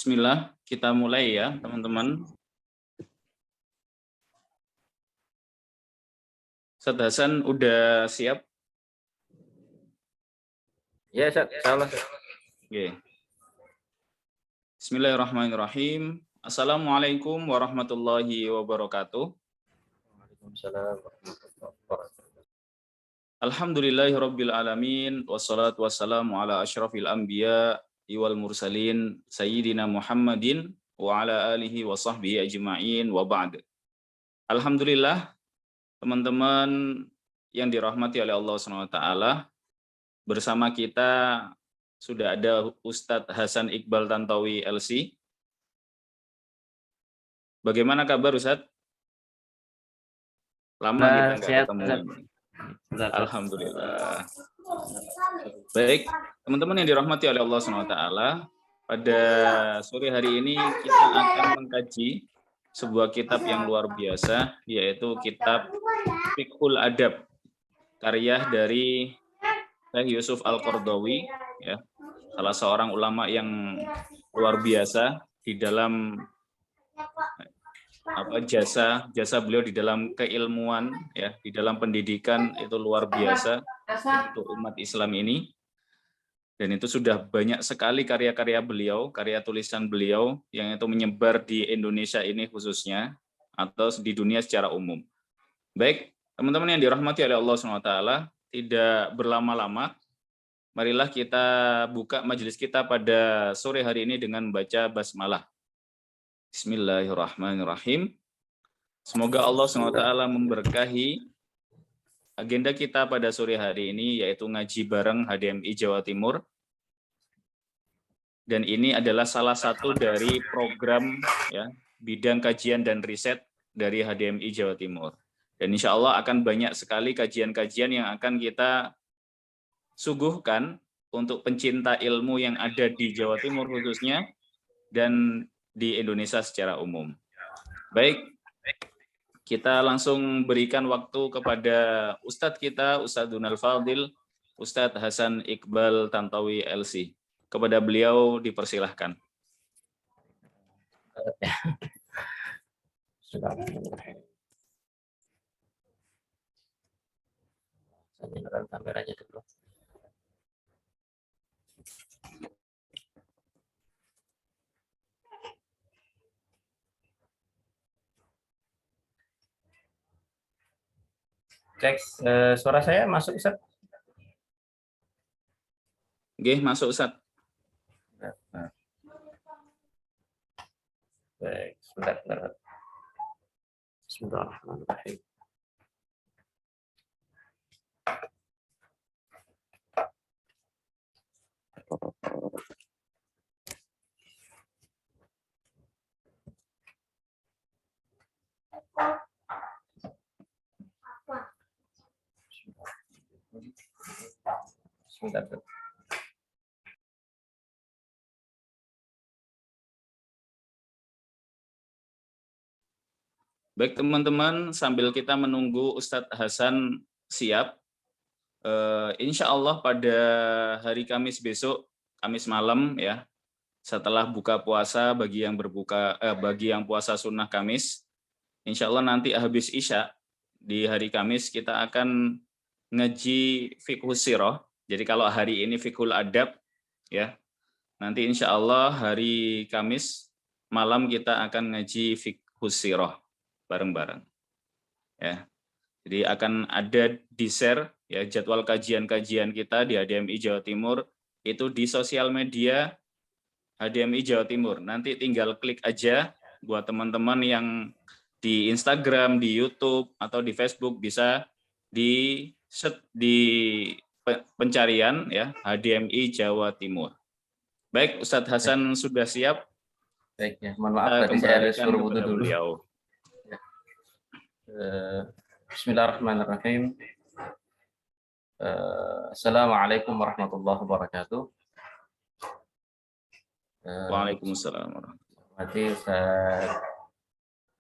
Bismillah, kita mulai ya teman-teman. Ustaz Hasan udah siap? Ya, insyaallah. Oke. Bismillahirrahmanirrahim. Assalamualaikum warahmatullahi wabarakatuh. Waalaikumsalam warahmatullahi wabarakatuh. Alhamdulillahirabbil alamin wassalatu wassalamu ala asyrafil anbiya wal mursalin sayyidina Muhammadin wa ala alihi wa sahbihi ajma'in wa ba'd. Alhamdulillah teman-teman yang dirahmati oleh Allah Subhanahu wa taala, bersama kita sudah ada Ustadz Hasan Iqbal Tantowi LC. Bagaimana kabar Ustadz? Lama kita nggak ketemu. Alhamdulillah. Baik, teman-teman yang dirahmati oleh Allah SWT, pada sore hari ini kita akan mengkaji sebuah kitab yang luar biasa, yaitu kitab Fiqhul Adab, karya dari Syekh Yusuf Al-Qaradawi, ya, salah seorang ulama yang luar biasa di dalam jasa beliau di dalam keilmuan, ya, di dalam pendidikan itu luar biasa untuk umat Islam ini. Dan itu sudah banyak sekali karya-karya beliau, karya tulisan beliau yang itu menyebar di Indonesia ini khususnya atau di dunia secara umum. Baik, teman-teman yang dirahmati oleh Allah SWT, tidak berlama-lama, marilah kita buka majelis kita pada sore hari ini dengan membaca basmalah. Bismillahirrahmanirrahim. Semoga Allah SWT memberkahi agenda kita pada sore hari ini, yaitu ngaji bareng HDMI Jawa Timur. Dan ini adalah salah satu dari program, ya, bidang kajian dan riset dari HDMI Jawa Timur. Dan insya Allah akan banyak sekali kajian-kajian yang akan kita suguhkan untuk pencinta ilmu yang ada di Jawa Timur khususnya, dan di Indonesia secara umum. Baik, kita langsung berikan waktu kepada Ustadz kita, Ustadz Dunal Fadil, Ustadz Hasan Iqbal Tantowi LC. Kepada beliau dipersilahkan. Kameranya dulu. Cek, suara saya masuk, Ustaz? Oke, masuk Ustaz. Baik, sebentar. Bismillahirrahmanirrahim. Sebentar. Baik teman-teman, sambil kita menunggu Ustadz Hasan siap, insya Allah pada hari Kamis besok, Kamis malam ya, setelah buka puasa bagi yang puasa sunnah Kamis, insya Allah nanti habis Isya di hari Kamis kita akan ngaji fiqhus sirah. Jadi kalau hari ini fiqhul adab, ya, nanti insya Allah hari Kamis malam kita akan ngaji fiqhus sirah bareng-bareng, ya. Jadi akan ada di-share, ya, jadwal kajian-kajian kita di HDMI Jawa Timur itu di sosial media HDMI Jawa Timur. Nanti tinggal klik aja buat teman-teman yang di Instagram, di YouTube atau di Facebook, bisa di pencarian, ya, HDMI Jawa Timur. Baik, Ustadz Hasan sudah siap. Baik, ya, mohon maaf tadi saya harus suruh wudhu dulu. Beliau. Bismillahirrahmanirrahim. Assalamualaikum warahmatullahi wabarakatuh. Waalaikumsalam. Mati Ustaz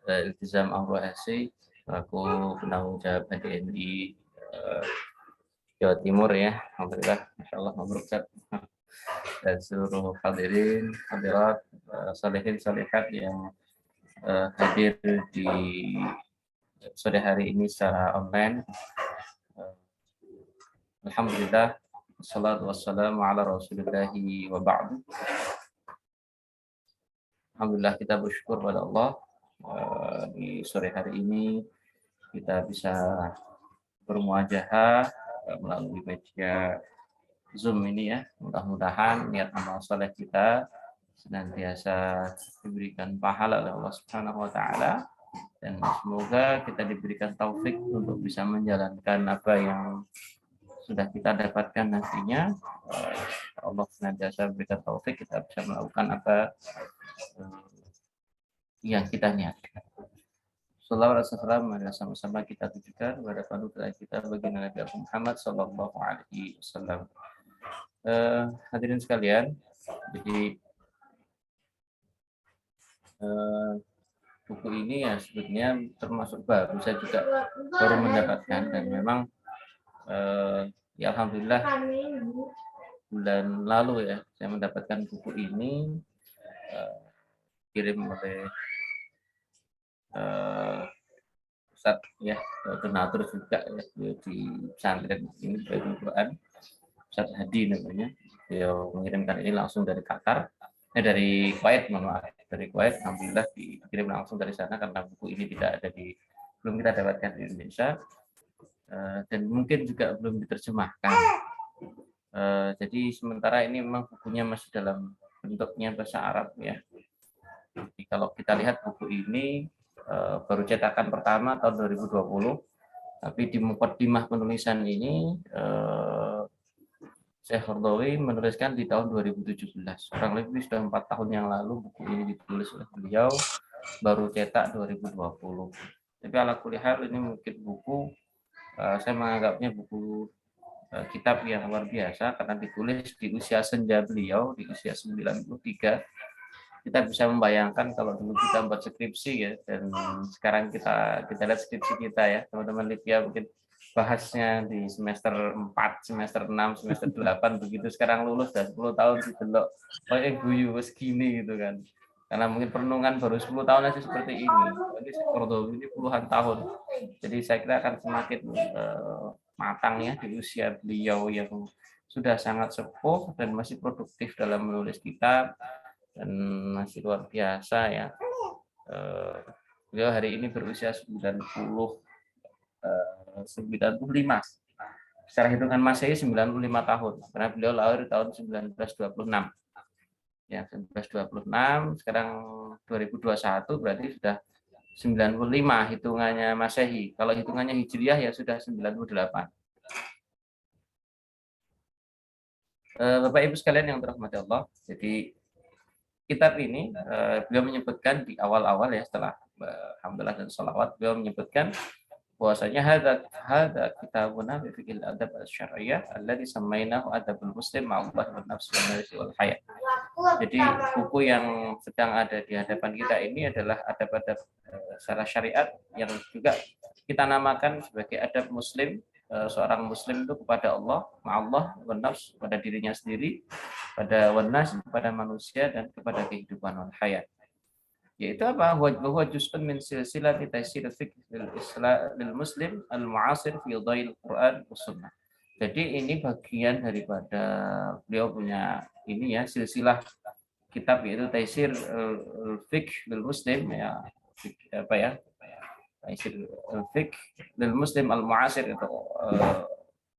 Iltizam Al-Ru'asi, selaku penanggung jawab HDMI Jawa Timur, ya. Alhamdulillah, Masya Allah, mabruk Ustaz. dan seluruh hadirin, hadirat, salihin salihat yang hadir di sore hari ini secara online. Alhamdulillah, wassalatu wassalamu ala rasulillahi wa ba'du. Alhamdulillah kita bersyukur pada Allah di sore hari ini kita bisa bermuajahah melalui media Zoom ini ya. Mudah-mudahan niat amal soleh kita senantiasa diberikan pahala oleh Allah Subhanahu wa taala, dan semoga kita diberikan taufik untuk bisa menjalankan apa yang sudah kita dapatkan nantinya. Allah senantiasa berikan taufik kita bisa melakukan apa yang kita niatkan. Sallallahu alaihi wasallam, sama-sama kita tujukan kepada panutan kita baginda Nabi Muhammad sallallahu alaihi wasallam. Hadirin sekalian, jadi buku ini ya sebetulnya termasuk baru, saya juga baru mendapatkan, dan memang ya alhamdulillah bulan lalu ya saya mendapatkan buku ini, kirim oleh Ustaz ya, donatur juga ya, di pesantren ini Baitul Quran, Ustaz Hadi namanya. Beliau mengirimkan ini langsung dari Qatar, dari Kuwait, dari Kuwait. Alhamdulillah dikirim langsung dari sana karena buku ini belum kita dapatkan di Indonesia, dan mungkin juga belum diterjemahkan. Jadi sementara ini memang bukunya masih dalam bentuknya bahasa Arab ya. Jadi kalau kita lihat buku ini baru cetakan pertama tahun 2020, tapi di muqaddimah penulisan ini Syekh Qaradawi menuliskan di tahun 2017. Kurang lebih sudah 4 tahun yang lalu buku ini ditulis oleh beliau, baru cetak 2020. Tapi ala kulli hal ini mungkin buku, saya menganggapnya buku kitab yang luar biasa karena ditulis di usia senja beliau, di usia 93. Kita bisa membayangkan kalau dulu kita buat skripsi ya, dan sekarang kita lihat skripsi kita ya, teman-teman Libya mungkin bahasnya di semester 4, semester 6, semester 8 begitu, sekarang lulus dan 10 tahun didelok guyu wis gini gitu kan. Karena mungkin perenungan baru 10 tahun aja seperti ini. Jadi ini puluhan tahun. Jadi saya kira akan semakin matang ya di usia beliau yang sudah sangat sepuh dan masih produktif dalam menulis kitab, dan masih luar biasa ya. Beliau hari ini berusia 95. Secara hitungan Masehi 95 tahun, karena beliau lahir tahun 1926. Ya, 1926, sekarang 2021 berarti sudah 95 hitungannya Masehi. Kalau hitungannya Hijriah ya sudah 98. Bapak Ibu sekalian yang dirahmati Allah, jadi kitab ini beliau menyebutkan di awal-awal ya, setelah alhamdulillah dan salawat, beliau menyebutkan bahwasanya hadza kitabuna fi fiqhil adab asy-syar'iyyah alladzi samainahu adabul muslim ma'rufan wan nafs wal hayat. Jadi buku yang sedang ada di hadapan kita ini adalah adab-adab secara syariat yang juga kita namakan sebagai adab muslim, seorang muslim itu kepada Allah, ma'allah, wan nafs, pada dirinya sendiri, pada wan nas, kepada manusia, dan kepada kehidupan wal hayat. Yaitu apa? Huwa juz'un min silsilati taysir fiqh lil muslim al-mu'asir fi dhail Quran was sunnah. Jadi ini bagian daripada beliau punya ini ya, silsilah kitab, yaitu taysir fiqh lil muslim ya, apa ya? Taysir fiqh lil muslim al-mu'asir, itu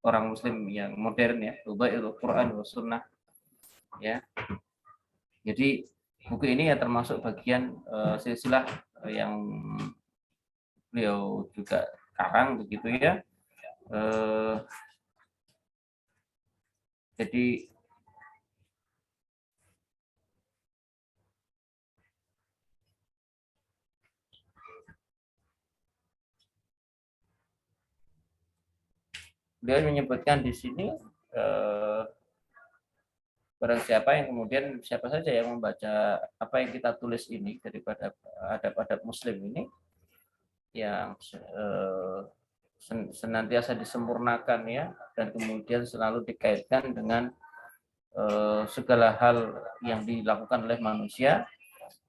orang muslim yang modern ya, dhail Quran was sunnah ya. Jadi buku ini ya termasuk bagian silsilah yang beliau juga karang begitu ya. Jadi beliau menyebutkan di sini barang siapa yang kemudian, siapa saja yang membaca apa yang kita tulis ini daripada adab-adab muslim ini yang senantiasa disempurnakan ya, dan kemudian selalu dikaitkan dengan segala hal yang dilakukan oleh manusia,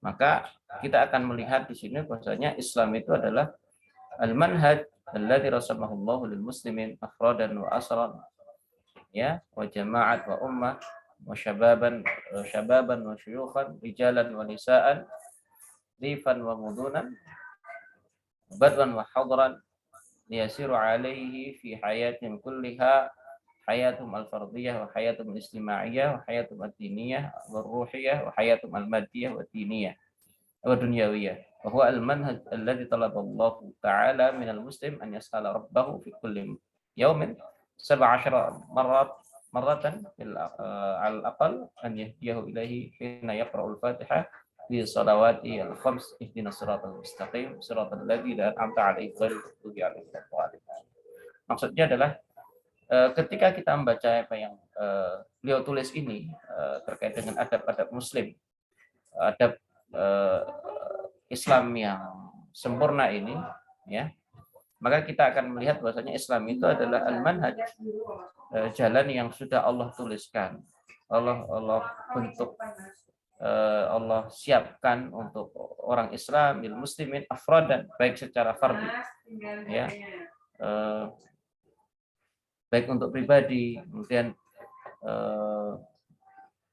maka kita akan melihat di sini bahwasanya Islam itu adalah al-manhaj alladzi rasamahu Allahu lil muslimin afradan wa asran, ya, wa jama'at wa ummah wa syababan wa syuyukhan rijalan wa nisaan rifan wa mudunan badwan wa hadran liyasiru alaihi fi hayatin kulliha hayatum al-fardiyah wa hayatum al-istima'iyah wa hayatum ad-diniyah wa ruhiyah wa hayatum al-maddiyah wa diniyah wa dunyawiyah wa huwa al-manhaj alladhi talaba Allah ta'ala min al-muslim an yas'ala rabbahu fi kulli yawmin 17 marratan al-aqal an yahdiyahu ilaihi hina yaqra'ul fatihah fi salawati al-khams ihdinas siratal mustaqim siratal ladzina an'amta 'alaihim ghairil maghdubi 'alaihim waladdallin. Maksudnya adalah ketika kita membaca apa yang beliau tulis ini terkait dengan adab-adab muslim, adab Islam yang sempurna ini, ya, maka kita akan melihat bahwasanya Islam itu adalah al-manhaj, jalan yang sudah Allah tuliskan, Allah bentuk, Allah siapkan untuk orang Islam, bil muslimin afradan, baik secara fardi, ya, baik untuk pribadi, kemudian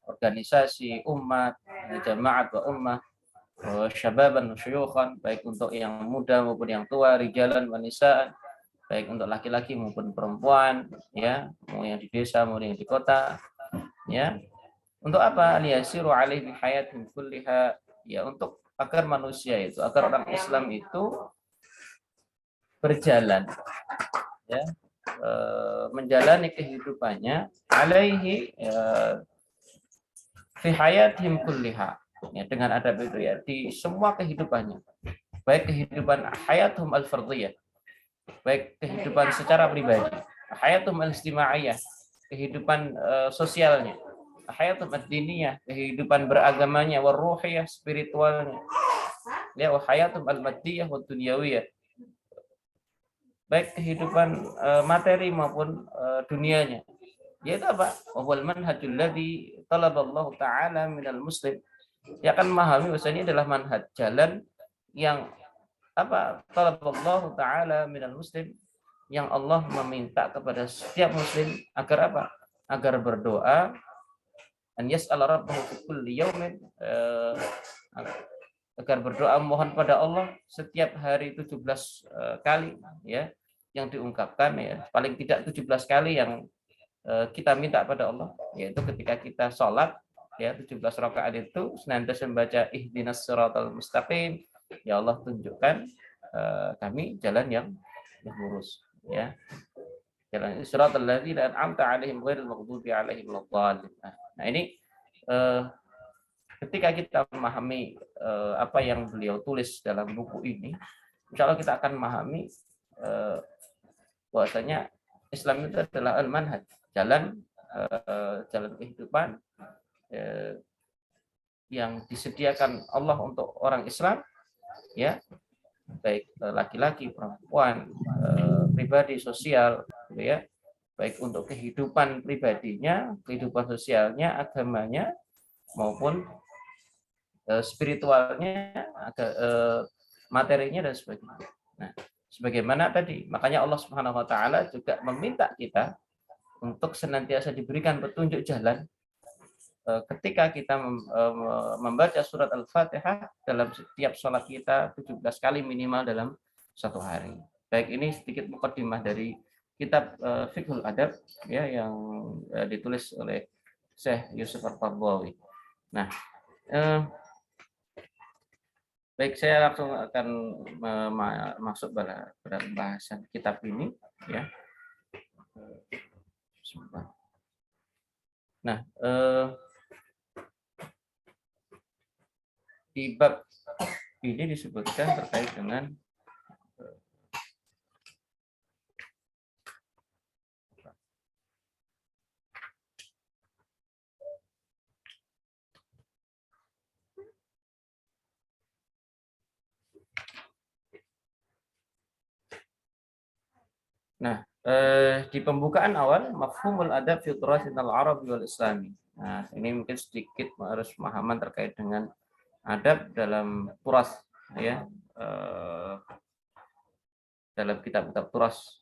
organisasi, umat, jamaat wa ummah, syababan wa syuyukhan, baik untuk yang muda maupun yang tua, rijalan wa nisaan, baik untuk laki-laki maupun perempuan, ya, mau yang di desa maupun yang di kota, ya. Untuk apa? Liyasiru alaihi hayatin kulliha, ya, untuk agar manusia itu, agar orang Islam itu berjalan, ya, menjalani kehidupannya alaihi, fi hayatihim kulliha, ya, dengan adab itu, ya, di semua kehidupannya, baik kehidupan hayatum al-fardiyah, baik kehidupan secara pribadi, hayatum al-istima'iyah, kehidupan sosialnya, hayatum ad-diniyah, kehidupan beragamanya, waruhiyah, spiritualnya, ya, wa hayatum al-maddiyah wa dunyawiyah, baik kehidupan materi maupun dunianya. Yaitu apa? Wal manhajul ladzi talaballahu ta'ala minal muslim. Ya, akan memahami bahwasanya ini adalah manhaj, jalan yang apa? Talaballahu ta'ala minal muslim, yang Allah meminta kepada setiap muslim agar apa? Agar berdoa, an yas'ala rabbahu fi kulli yaumin, agar berdoa mohon pada Allah setiap hari 17 kali, ya, yang diungkapkan, ya, paling tidak 17 kali yang kita minta pada Allah, yaitu ketika kita sholat, ya, 17 rakaat itu senantiasa membaca ihdinas siratal mustaqim, ya Allah tunjukkan kami jalan yang lurus, ya, jalan siratal ladzina an'amta 'alaihim ghairil maghdubi 'alaihim waladdallin. Nah, ini ketika kita memahami apa yang beliau tulis dalam buku ini, insya Allah kita akan memahami bahwasanya Islam itu adalah al-manhaj, jalan kehidupan yang disediakan Allah untuk orang Islam, ya, baik laki-laki, perempuan, pribadi, sosial, gitu, ya, baik untuk kehidupan pribadinya, kehidupan sosialnya, agamanya, maupun spiritualnya, materinya dan sebagainya. Nah, sebagaimana tadi, makanya Allah Subhanahu wa taala juga meminta kita untuk senantiasa diberikan petunjuk jalan ketika kita membaca surat Al-Fatihah dalam setiap sholat kita 17 kali minimal dalam satu hari. Baik, ini sedikit mukadimah dari kitab Fiqhul Adab, ya, yang ditulis oleh Syekh Yusuf Al-Qaradawi. Nah, baik, saya langsung akan masuk pada pembahasan kitab ini, ya. Nah, di bab ini disebutkan terkait dengan di pembukaan awal, mafhumul adab fi turasin al-arabi wal islami. Nah, ini mungkin sedikit harus pemahaman terkait dengan adab dalam turas, ya, dalam kitab-kitab turas.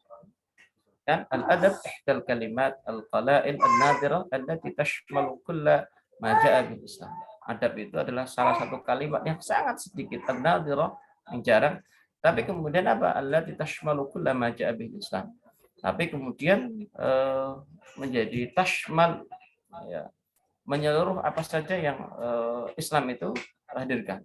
Kan al-adab ihdal kalimat al-qala'il an-nadira allati tashmalu kulla ma ja'a bil Islam. Adab itu adalah salah satu kalimat yang sangat sedikit, an-nadira, yang jarang, tapi kemudian apa? Allati tashmalu kulla ma ja'a bil Islam. Tapi kemudian menjadi tashmal, ya, menyeluruh apa saja yang Islam itu hadirkan.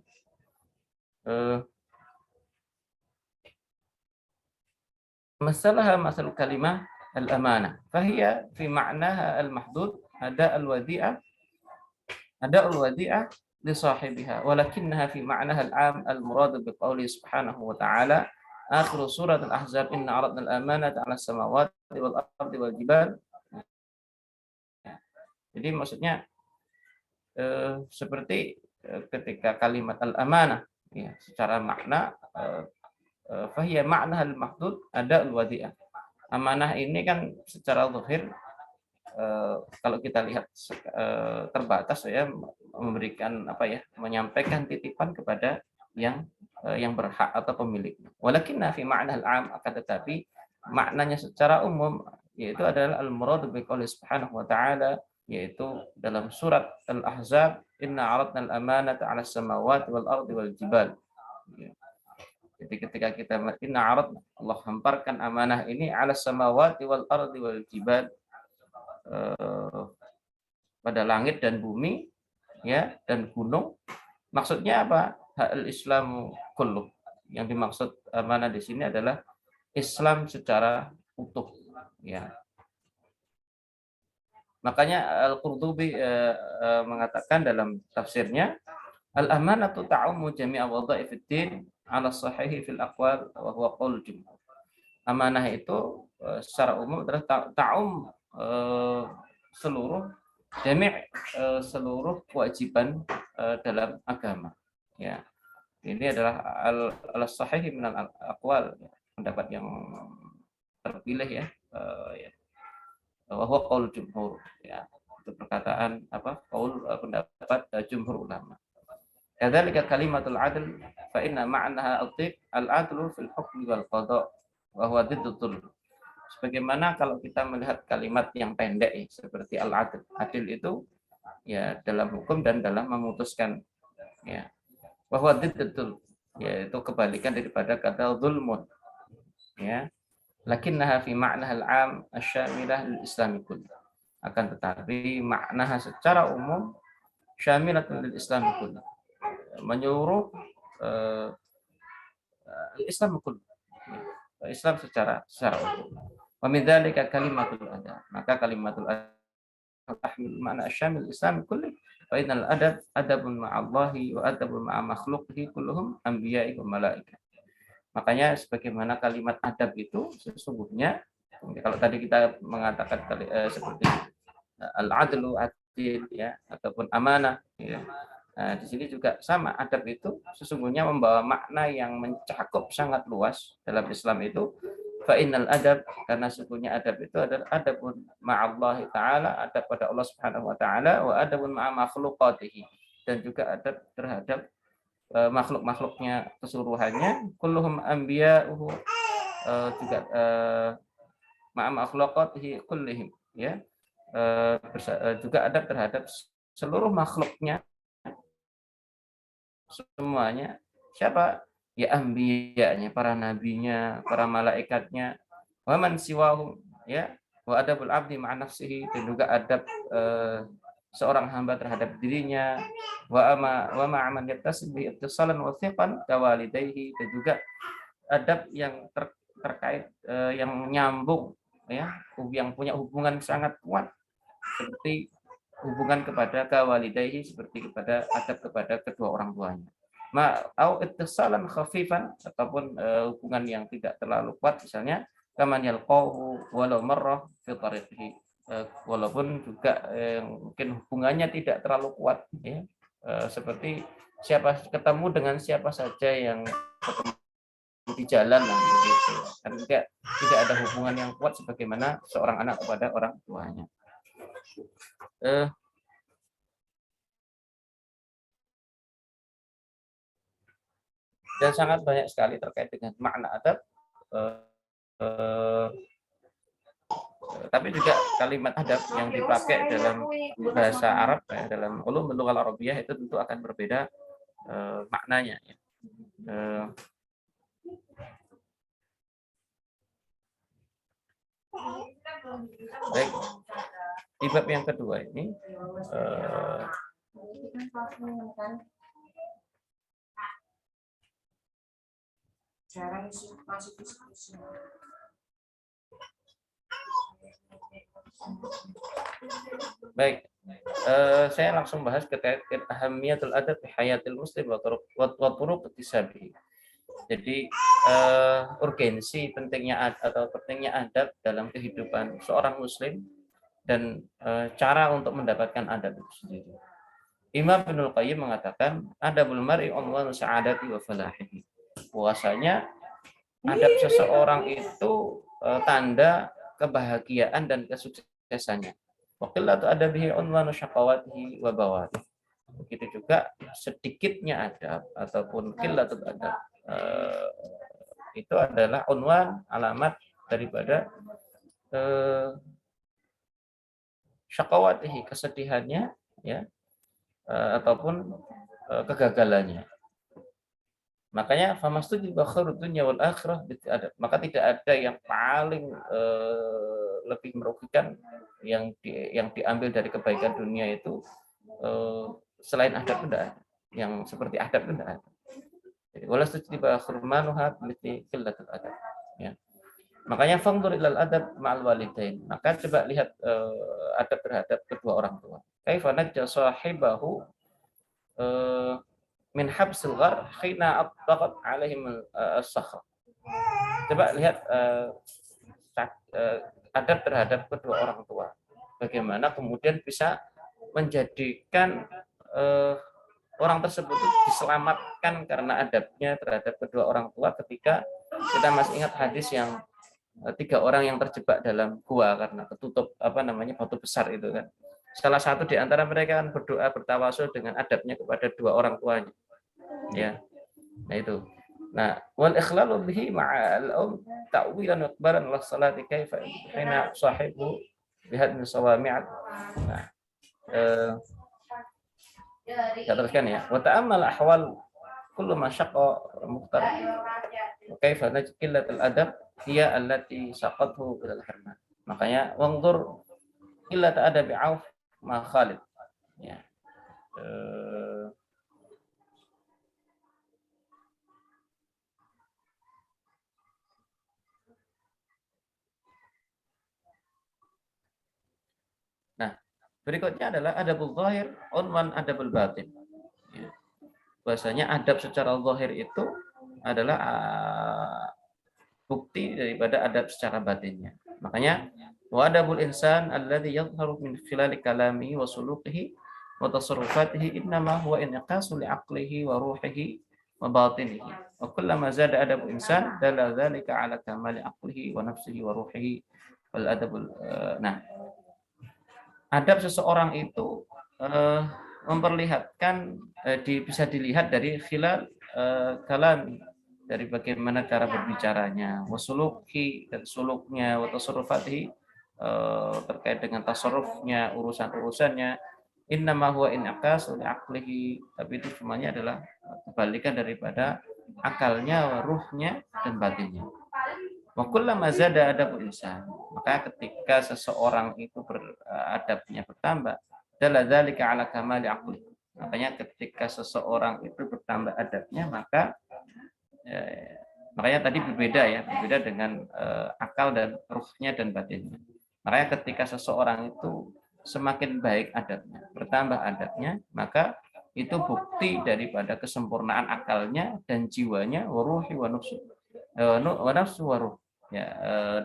Masalah kalimah al-amanah. Fahiya fi ma'naha al-mahdud ada al-wadi'ah li sahibiha walakinnaha fi ma'naha al-'am al-murad bi qouli subhanahu wa ta'ala akhir surat al-ahzab inna 'aradna al-amanata 'ala as-samawati wal ardi wal jibal. Jadi maksudnya seperti ketika kalimat al-amanah, ya, secara makna fahiya ma'na al-mahdud ada al-wadi'ah. Amanah ini kan secara zahir kalau kita lihat terbatas, ya, memberikan apa, ya, menyampaikan titipan kepada yang berhak atau pemilik. Walakinna fi ma'na al-'am, akan tetapi maknanya secara umum yaitu adalah al-murad bi qouli subhanahu wa ta'ala, yaitu dalam surat Al-Ahzab inna 'aradna al-amanata 'ala as-samawati wal ardi wal jibal. Jadi ketika kita inna 'aradna, Allah hamparkan amanah ini 'ala as-samawati wal ardi wal jibal, pada langit dan bumi, ya, dan gunung. Maksudnya apa? Hal Islamu kullu. Yang dimaksud amanah di sini adalah Islam secara utuh, ya. Makanya Al-Qurtubi mengatakan dalam tafsirnya, al-amanatu ta'ummu jami'a wadha'ifid din 'ala sahihi fil aqwal wa huwa qaul jumhur. Amanah itu secara umum adalah seluruh kewajiban dalam agama, ya. Ini adalah al-sahih min al-aqwal, pendapat yang terpilih, ya, wa huwa qaul jumhur, ya. Itu perkataan pendapat jumhur ulama. Kadzalika kalimatul adl fa inna ma'naha al-adlu fil hukmi wal qada wa huwa diddatul. Sebagaimana kalau kita melihat kalimat yang pendek, ya, seperti al-adl. Adil itu, ya, dalam hukum dan dalam memutuskan, ya. Wa huwa diddatul, yaitu kebalikan daripada kata zulmun, ya. Lakinnaha fi ma'naha al-'am asy-syamilah lil Islami kulli. Akan tetapi maknaha secara umum syamilatun lil Islami kulli, menyeluruh Islam kulli, Islam secara umum. Wa min dzalika kalimatul adab. Maka kalimatul adab tahmil makna syamil Islam kulli. Fa innal adab adabun ma'allahi wa adabun ma'a makhluqihi kulluhum anbiya'i wa malaikah. Makanya sebagaimana kalimat adab itu sesungguhnya, kalau tadi kita mengatakan seperti al-adlu, adil, ya, ataupun amanah, ya. Nah, di sini juga sama, adab itu sesungguhnya membawa makna yang mencakup sangat luas dalam Islam itu. Fa innal adab, karena sesungguhnya adab itu adalah adabun ma'allahi ta'ala, adab pada Allah Subhanahu wa taala, wa adabun ma'a makhluqatihi, dan juga adab terhadap makhluk-makhluknya keseluruhannya, kulluhum anbiya'uhu, juga ma'a makhluqatihi kullihim, ya. Juga adab terhadap seluruh makhluknya semuanya. Siapa? Ya anbiya'nya, para nabinya, para malaikatnya, wa man siwahum, ya, wa adabul abdi ma'a nafsihi, dan juga adab seorang hamba terhadap dirinya, wa ma'aman yattasib bi ittisalan wa thiqan kawalidayhi, dan juga adab yang terkait yang nyambung, ya, yang punya hubungan sangat kuat, seperti hubungan kepada kawalidayhi, seperti kepada adab kepada kedua orang tuanya. Au ittisalan khafifan, ataupun hubungan yang tidak terlalu kuat, misalnya kaman yalqahu walau marrah fi tariqihi, walaupun juga mungkin hubungannya tidak terlalu kuat, ya, seperti ketemu dengan siapa saja yang ketemu di jalan, begitu. Kan tidak ada hubungan yang kuat sebagaimana seorang anak kepada orang tuanya. dan sangat banyak sekali terkait dengan makna adab. Eh, tapi juga kalimat adab yang dipakai dalam bahasa Arab, dalam ulumul lughah Arabiyah itu tentu akan berbeda maknanya. Ya. Baik, di bab yang kedua ini baik, saya langsung bahas terkait ahamiyatul adab fi hayatil muslim wa turuq iktisabi. Jadi urgensi pentingnya atau pentingnya adab dalam kehidupan seorang muslim dan cara untuk mendapatkan adab itu sendiri. Imam Ibnul Qayyim mengatakan adabul mar'i unwanu sa'adati wa falahihi. Puasanya adab seseorang itu tanda kebahagiaan dan kesuksesannya. Wa qillatu adabihi unwanu syaqawatihi wa bawatihi. Begitu juga sedikitnya adab ataupun qillatul adab itu adalah unwan, alamat daripada syaqawatihi, kesedihannya, ya, ataupun kegagalannya. Makanya famastujiba khairud dunya wal akhirah adab. Maka tidak ada yang paling lebih merugikan yang diambil dari kebaikan dunia itu selain adab, tidak ada. Yang seperti adab itu tidak ada. Jadi wala stujiba khurmanuha bi qillatil adab. Ya. Makanya fangdur ilal adab ma'al walidain. Maka coba lihat adab terhadap kedua orang tua. Kaifa najja sahibahu min habsil ghar khina attaqat alaihim as-sakhr. Coba lihat adab terhadap kedua orang tua. Bagaimana kemudian bisa menjadikan orang tersebut diselamatkan karena adabnya terhadap kedua orang tua ketika kita masih ingat hadis yang 3 orang yang terjebak dalam gua karena ketutup batu besar itu kan. Salah satu di antara mereka kan berdoa bertawasul dengan adabnya kepada 2 orang tuanya. Ya. Nah itu. Nah, wal ikhlalu bihi ma'al ta'wilan wa iqbalan ala salati kaifa hina sahibu bihad min sawami'at. Nah, ya teruskan ya. Wa ta'ammal ahwal kullu ma syaqqa muqtar. Kaifa najqillatul adab hiya allati saqathu bil hirman. Makanya wangdur illat adabi auf ma Khalid. Ya. Nah, berikutnya adalah adabul zahir unwan adabul batin. Ya. Bahasanya adab secara zahir itu adalah bukti daripada adab secara batinnya. Makanya wa adabul insan alladhi yadhharu min khilali kalamihi wa sulukihi wa tasarrufatihi innama huwa inqasu li aqlihi wa ruhihi wa batinihi. Wa kullama zada adabul insan dalla dzalika ala kamali aqlihi wa nafsihi wa ruhihi wal adabul nah, adab seseorang itu memperlihatkan bisa dilihat dari khilal kalam, dari bagaimana cara berbicaranya, wasuluki dan suluknya, watasarrufatihi terkait dengan tasarrufnya, urusan-urusannya. Innama huwa inaqas li aqlihi, tapi itu semuanya adalah kebalikan daripada akalnya, ruhnya dan batinnya. Wa kullama zada adabul insan, maka ketika seseorang itu adabnya bertambah, dalla dzalika ala kamali aqli. Makanya ketika seseorang itu bertambah adabnya, makanya tadi berbeda dengan akal dan ruhnya dan batinnya. Makanya ketika seseorang itu semakin baik adabnya, bertambah adabnya, maka itu bukti daripada kesempurnaan akalnya dan jiwanya, wa ruhi wa nafsu wa ruh. Ya,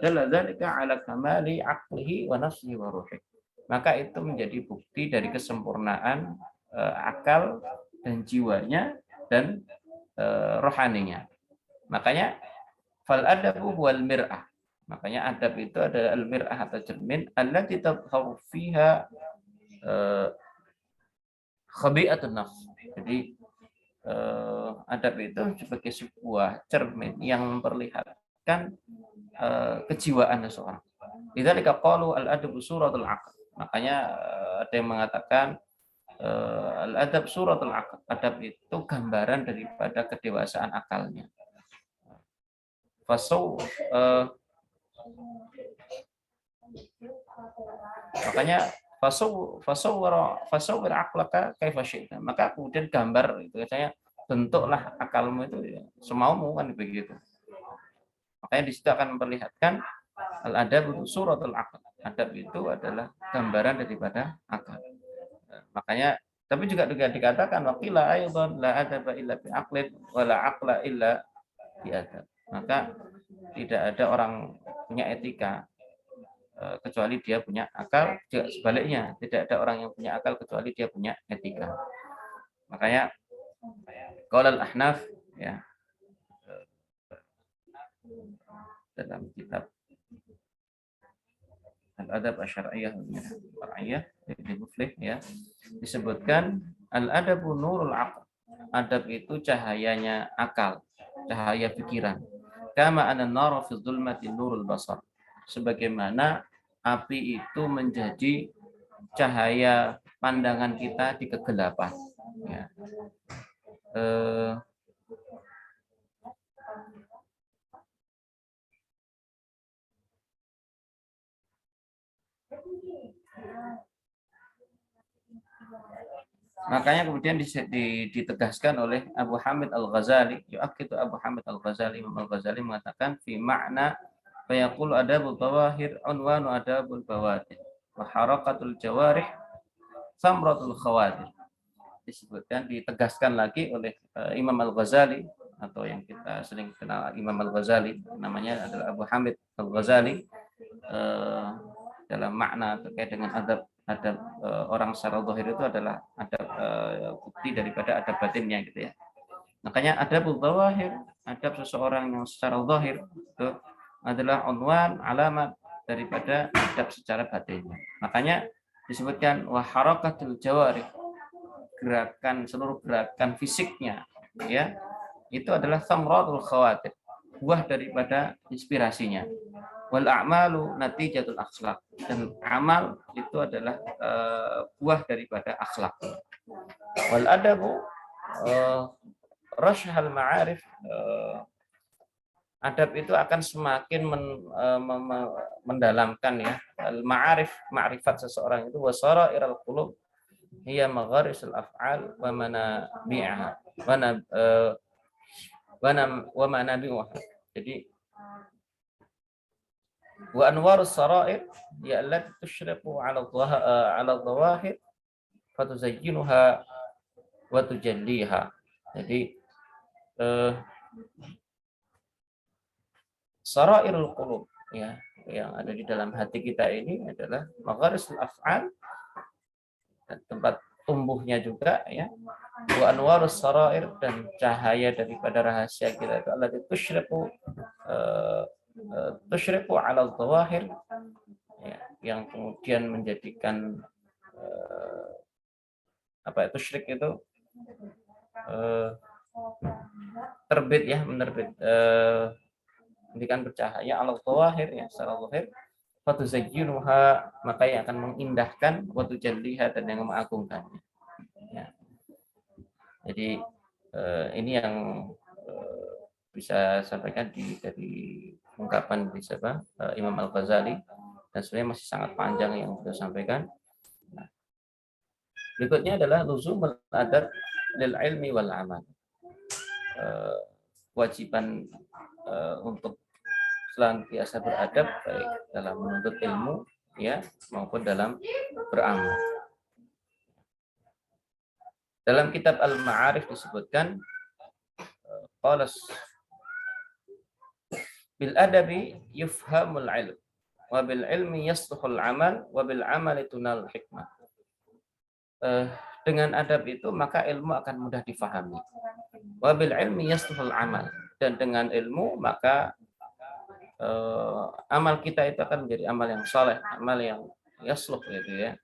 dalla dzalika ala kamali aqlihi wa nafsihi wa ruhi. Maka itu menjadi bukti dari kesempurnaan akal dan jiwanya dan rohaninya. Makanya fal adabu wal mir'ah. Makanya adab itu adalah al mir'ah atau cermin allati tadhharu fiha khabi'atun nafs. Jadi adab itu sebagai sebuah cermin yang memperlihatkan kejiwaan seseorang. Lidzalika qalu al-adabu suratul aql. Makanya ada yang mengatakan al-adab suratul aql. Adab itu gambaran daripada kedewasaan akalnya. Makanya fasawwir aqlaka kaifa syi'ta. Maka kemudian gambar itu saya bentuklah akalmu itu ya, semaumu kan begitu. Makanya di situ akan memperlihatkan al-adab suratul aql. Adab itu adalah gambaran daripada akal. Makanya tapi juga dikatakan waqila aidan la adaba illa bi aqlin wa la aqla illa bi adab. Maka tidak ada orang punya etika kecuali dia punya akal, juga sebaliknya tidak ada orang yang punya akal kecuali dia punya etika. Makanya qaulul ahnaf ya dalam kitab Al-Adab Asy-Syar'iyyah Al-Far'iyyah Ibnu Muflih ya disebutkan al-adabu nurul aql. Adab itu cahayanya akal, cahaya pikiran. Kama anna an-nara fi dhulmati nurul basar. Sebagaimana api itu menjadi cahaya pandangan kita di kegelapan. Ya. Makanya kemudian ditegaskan oleh Abu Hamid Al-Ghazali, yu'akkidu Abu Hamid Al-Ghazali, Imam Al-Ghazali mengatakan fi makna fayaqul adabul bawahir unwanu adabul bawatin wa harakatul jawarih samratul khawatir. Disebutkan, ditegaskan lagi oleh Imam Al-Ghazali atau yang kita sering kenal Imam Al-Ghazali, namanya adalah Abu Hamid Al-Ghazali, dalam makna terkait dengan adab orang secara zahir itu adalah adab bukti daripada adab batinnya gitu ya. Makanya adabul zawahir, adab seseorang yang secara zahir itu adalah unwan, alamat daripada adab secara batinnya. Makanya disebutkan wa harakatul jawarih, gerakan, seluruh gerakan fisiknya ya, itu adalah samratul khawatir, buah daripada inspirasinya. Wal a'malu natijatul akhlak, dan amal itu adalah buah daripada akhlak. Wal adabu rasyhal ma'arif, adab itu akan semakin mendalamkan ya al ma'arif, ma'rifat seseorang itu wasarairul qulub hiya magharisul af'al wa manabi'aha wa manabi'uha. Jadi wa anwarus sarair ya allati tusyriqu 'ala dhawahir fatuzayyinuha wa tujalliha. Jadi sarairul qulub ya, yang ada di dalam hati kita ini adalah magharisul af'al, tempat tumbuhnya juga ya. Wa anwarus sarair, dan cahaya daripada rahasia kita itu allati tusyriqu 'ala dhawahir ya, yang kemudian menjadikan tusyrik itu terbit ya, menerbit, menjadikan bercahaya 'ala dhawahir ya, secara zahir, fatuzayyinuha, maka yang akan mengindahkan, wa tujalliha, dan yang mengagungkannya ya. Jadi ini yang bisa sampaikan dari ungkapan di Imam Al-Ghazali, dan sebenarnya masih sangat panjang yang beliau sampaikan. Nah, berikutnya adalah luzumul adab lil ilmi wal amal. Kewajiban untuk senantiasa beradab baik dalam menuntut ilmu ya maupun dalam beramal. Dalam kitab Al-Ma'arif disebutkan qala bil adabi yufhamul ilm wa bil ilmi yasluhul amal wa bil amali tunal hikmah. Dengan adab itu maka ilmu akan mudah difahami. Wa bil ilmi yasluhul amal, dan dengan ilmu maka amal kita itu akan menjadi amal yang saleh, amal yang yasluh gitu ya.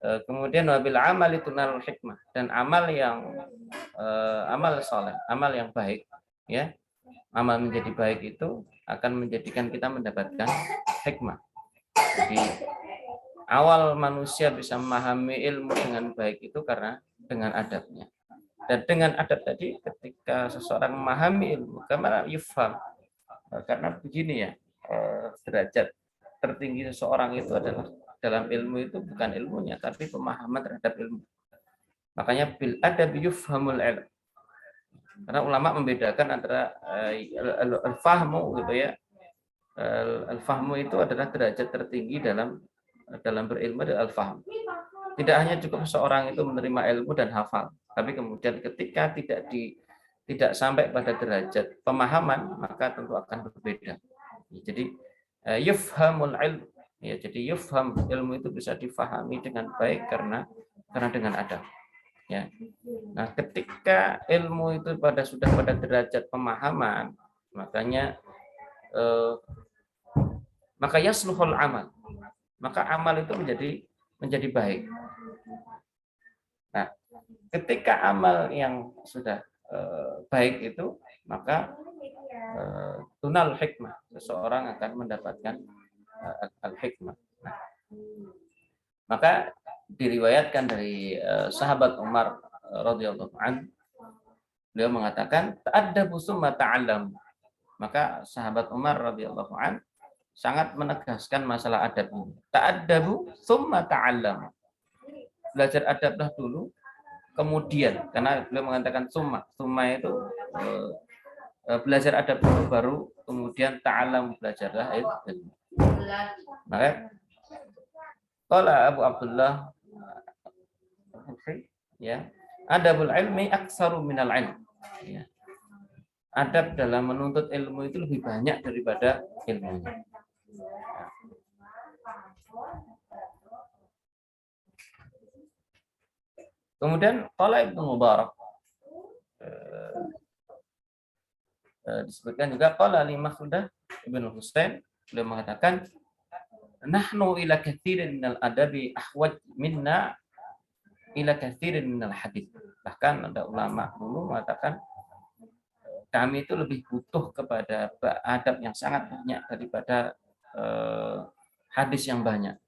Kemudian wabil amal itu nal hikmah, dan amal yang amal soleh, amal yang baik, ya, amal menjadi baik itu akan menjadikan kita mendapatkan hikmah. Jadi awal manusia bisa memahami ilmu dengan baik itu karena dengan adabnya. Dan dengan adab tadi, ketika seseorang memahami ilmu, karena yufham, karena begini ya, derajat tertinggi seseorang itu adalah dalam ilmu itu bukan ilmunya, tapi pemahaman terhadap ilmu. Makanya bil adab yufhamul ilm. Karena ulama membedakan antara al-fahmu gitu ya. Al-fahmu itu adalah derajat tertinggi dalam berilmu adalah al-fahm. Tidak hanya cukup seorang itu menerima ilmu dan hafal, tapi kemudian ketika tidak sampai pada derajat pemahaman, maka tentu akan berbeda. Jadi yufhamul ilm, ya, jadi yufham, ilmu itu bisa difahami dengan baik karena dengan adab, ya. Nah, ketika ilmu itu sudah pada derajat pemahaman, makanya maka yasluhul amal, maka amal itu menjadi baik. Nah, ketika amal yang sudah baik itu, maka tunal hikmah, seseorang akan mendapatkan al-hikmah. Nah, maka diriwayatkan dari sahabat Umar radhiyallahu anhu, beliau mengatakan ta'addabu summa ta'allam. Maka sahabat Umar radhiyallahu anhu sangat menegaskan masalah adab ini. Ta'addabu summa ta'allam. Belajar adablah dulu, kemudian, karena beliau mengatakan summa itu belajar adab dulu, baru kemudian ta'allam, belajarlah ilmu. Maka qala Abu Abdullah, ya, adabul ilmi aksaru minal ilm, ya. Adab dalam menuntut ilmu itu lebih banyak daripada ilmunya. Kemudian qala Ibnu Mubarak, disebutkan juga qala li Makhludah Ibnu Husain, beliau mengatakan nahnu ila katsirin minal adabi ahwaj minna ila katsirin minal hadits. Bahkan ada ulama dulu mengatakan kami itu lebih butuh kepada adab yang sangat banyak daripada hadis yang banyak.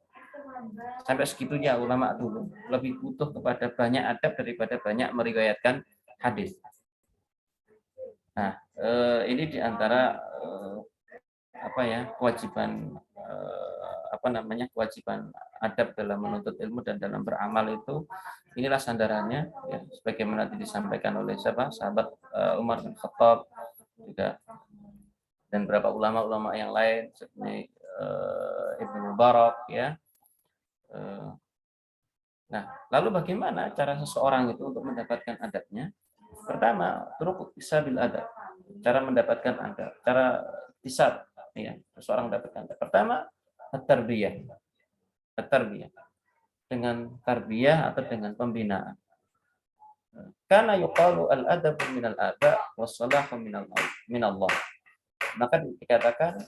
Sampai segitunya ulama dulu lebih butuh kepada banyak adab daripada banyak meriwayatkan hadis. Nah, ini diantara kewajiban kewajiban adab dalam menuntut ilmu dan dalam beramal itu. Inilah sandarannya, ya, sebagaimana disampaikan oleh sahabat Umar bin Khattab juga, dan beberapa ulama-ulama yang lain seperti Ibnu Mubarak, ya. Nah, lalu bagaimana cara seseorang itu untuk mendapatkan adabnya? Pertama, turuk isabil adab, cara mendapatkan adab, cara tisab, ya, seseorang mendapatkan adab. Pertama, at-tarbiyah, dengan tarbiyah atau dengan pembinaan. Karena yuqalu al-adabu minal aba was-salahu minallah. Maka dikatakan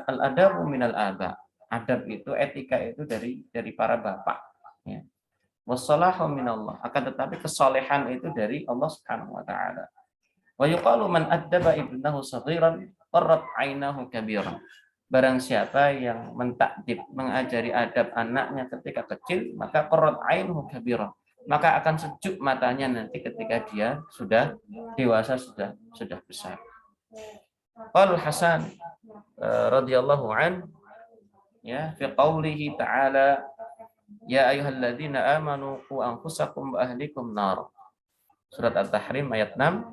al-adabu minal aba. Adab itu, etika itu dari para bapak, ya. Was-salahu minallah. Akan tetapi kesolehan itu dari Allah Subhanahu wa taala. Wa yuqalu man addaba ibnahu saghiran qarrat 'ainahu kabiran. Barang siapa yang mentakdib, mengajari adab anaknya ketika kecil, maka qarrat 'ainuhu kabiran. Maka akan sejuk matanya nanti ketika dia sudah dewasa, sudah besar. Qala Hasan radhiyallahu an, ya, fi qaulihi ta'ala, ya ayyuhalladzina amanu qu anfusakum wa ahlikum nar. Surat At-Tahrim ayat 6.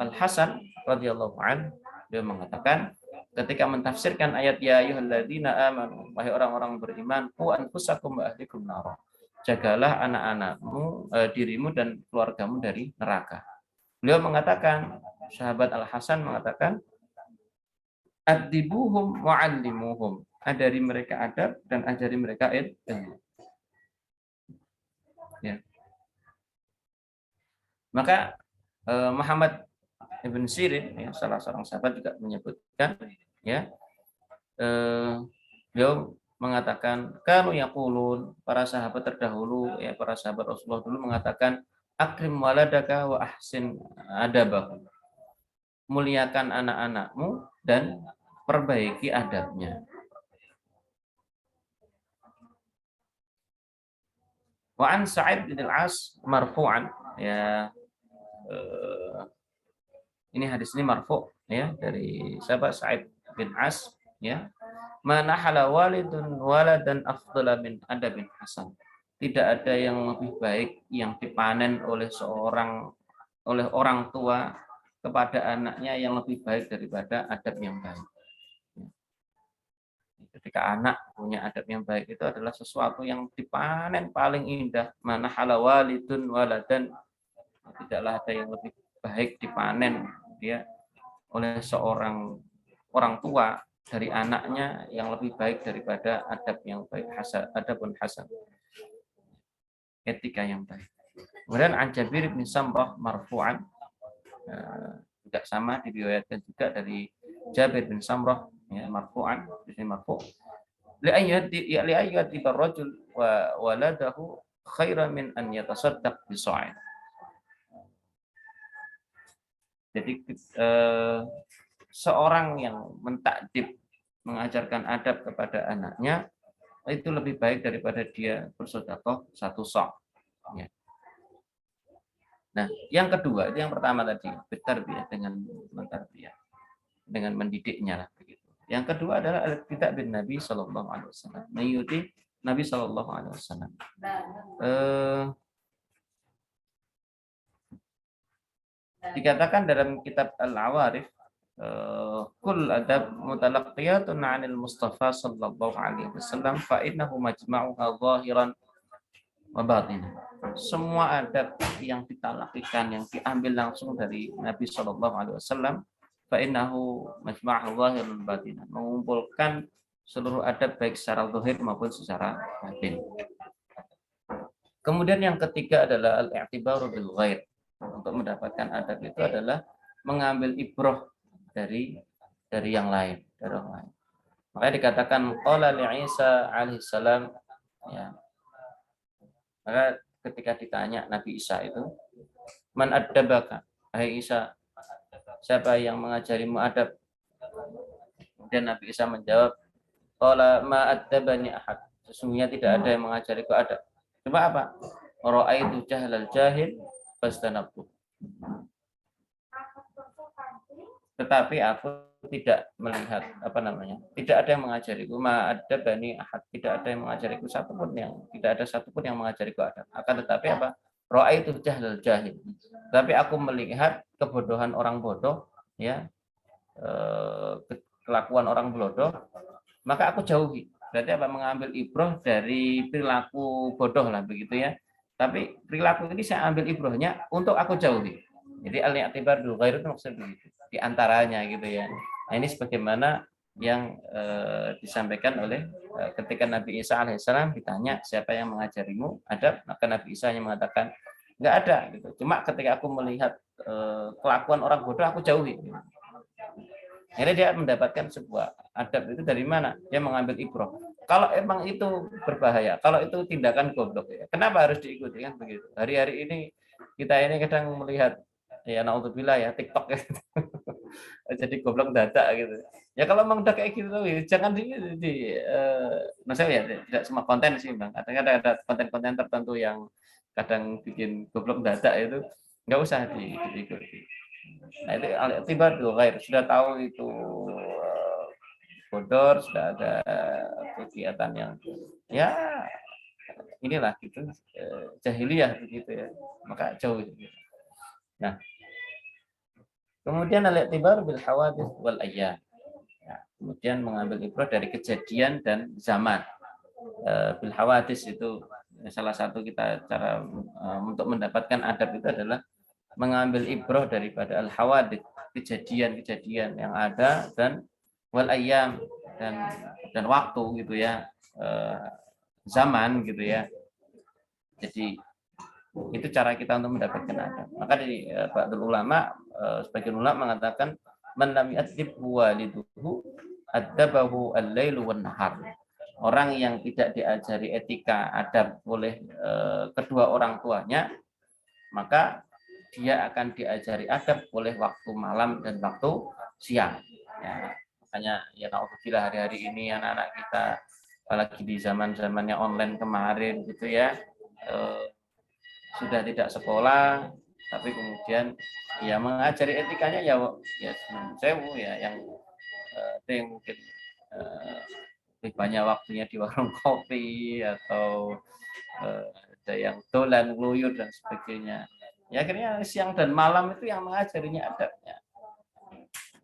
Al-Hasan radhiyallahu an, dia mengatakan ketika mentafsirkan ayat ya ayyuhalladzina amanu, wahai orang-orang beriman, qu anfusakum wa ahlikum nar. Jagalah anak-anakmu, dirimu dan keluargamu dari neraka. Beliau mengatakan, sahabat Al-Hasan mengatakan, adibuhum wa'allimuhum, ajari mereka adab dan ajari mereka ilmu. Ya. Maka Muhammad Ibn Sirin, ya, salah seorang sahabat juga menyebutkan, ya, beliau mengatakan kanu yaqulun, para sahabat terdahulu ya, para sahabat Rasulullah dulu mengatakan akrim waladaka wa ahsin adabahu, muliakan anak-anakmu dan perbaiki adabnya. Wa an Sa'id bin Al-As marfu'an, ya, ini hadis ini marfu' ya, dari sahabat Sa'id bin As, ya, manahala walidun waladan afdala min adabin hasan. Tidak ada yang lebih baik yang dipanen oleh orang tua kepada anaknya yang lebih baik daripada adab yang baik. Ketika anak punya adab yang baik itu adalah sesuatu yang dipanen paling indah. Manahala walidun waladan, tidaklah ada yang lebih baik dipanen dia oleh seorang orang tua dari anaknya yang lebih baik daripada adab yang baik, adabun hasan, etika yang baik. Kemudian an Jabir bin Samrah marfu'an, juga sama diriwayatkan juga dari Jabir bin Samrah, ya, marfu'an, di sini marfu', li ayyati barrajul wa waladahu khairan min an yatasaddaq bi sa'id. Jadi seorang yang mentakdib, mengajarkan adab kepada anaknya itu lebih baik daripada dia bersedekah satu sa'. Ya. Nah, yang kedua, itu yang pertama tadi, bertarbiyah, dengan mentarbiyah, dengan mendidiknya lah begitu. Yang kedua adalah al-iqtida' bin Nabi sallallahu alaihi wasallam, mengikuti Nabi sallallahu alaihi wasallam. Dikatakan dalam kitab Al-Awarif, kul adab mutalaqqiyatun 'anil Mustafa sallallahu alaihi wasallam fa innahu majma'uha zahiran wa batinan. Semua adab yang ditalakikan, yang diambil langsung dari Nabi sallallahu alaihi wasallam, fa innahu majma'uha zahiran wa batinan, mengumpulkan seluruh adab baik secara zahir maupun secara batin. Kemudian yang ketiga adalah al-i'tibaru bil ghair. Untuk mendapatkan adab itu adalah mengambil ibrah dari yang lain, dari orang lain. Makanya dikatakan qala li Isa alaihi salam, ya. Maka ketika ditanya Nabi Isa itu, man addabaka, hai Isa, siapa yang mengajarimu adab? Dan Nabi Isa menjawab, qala ma addabani ahad, sesungguhnya tidak ada yang mengajariku adab. Coba apa? Ra'aitu jahlal jahil fastanabtu. Tetapi aku tidak melihat tidak ada yang mengajariku, ma ada bani ahad, tidak ada yang mengajariku satupun, tidak ada satupun yang mengajariku adab. Akan tetapi apa? Ra'aitu jahlal jahil. Tapi aku melihat kebodohan orang bodoh, ya, kelakuan orang bodoh, maka aku jauhi. Berarti apa? Mengambil ibrah dari perilaku bodoh lah begitu ya. Tapi perilaku ini saya ambil ibrahnya untuk aku jauhi. Jadi al-i'tibar bil ghair itu maksudnya begitu. Di antaranya gitu ya. Nah, ini sebagaimana yang disampaikan oleh ketika Nabi Isa alaihissalam ditanya siapa yang mengajarimu adab, maka Nabi Isa hanya mengatakan nggak ada gitu. Cuma ketika aku melihat kelakuan orang bodoh aku jauhi. Gitu. Jadi dia mendapatkan sebuah adab itu dari mana? Dia mengambil ibrah. Kalau emang itu berbahaya, kalau itu tindakan goblok, ya, kenapa harus diikuti kan begitu? Hari-hari ini kita ini kadang melihat ya naudzubillah ya TikTok gitu. Jadi goblok dadak gitu. Ya kalau memang udah kayak gitu ya, jangan maksudnya ya tidak semua konten sih Bang. Kadang ada konten-konten tertentu yang kadang bikin goblok dadak itu nggak usah diikuti. Nah itu al-i'tibar bil ghair, sudah tahu itu bodor, sudah ada kegiatan yang ya inilah gitu jahiliyah begitu ya, maka jauh gitu. Nah kemudian al-i'tibar bil hawadits wal ayyam, ya, kemudian mengambil ibrah dari kejadian dan zaman. Bil hawadits itu salah satu kita cara untuk mendapatkan adab itu adalah mengambil ibrah daripada al hawadits, kejadian-kejadian yang ada, dan wal ayyam, dan waktu gitu ya, zaman gitu ya. Jadi itu cara kita untuk mendapatkan adab. Maka dari ba'dul ulama, sebagian ulama mengatakan man lam yadib waliduhu adabahu al-lailu wan nahar. orang yang tidak diajari etika adab oleh kedua orang tuanya, maka dia akan diajari adab oleh waktu malam dan waktu siang. Ya, makanya ya alhamdulillah hari-hari ini anak-anak kita, apalagi di zaman-zamannya online kemarin gitu ya, sudah tidak sekolah, tapi kemudian ya mengajari etikanya ya sewu ya yang mungkin lebih banyak waktunya di warung kopi atau ada yang dolan ngeluyur dan sebagainya. Ya akhirnya siang dan malam itu yang mengajarinya adabnya.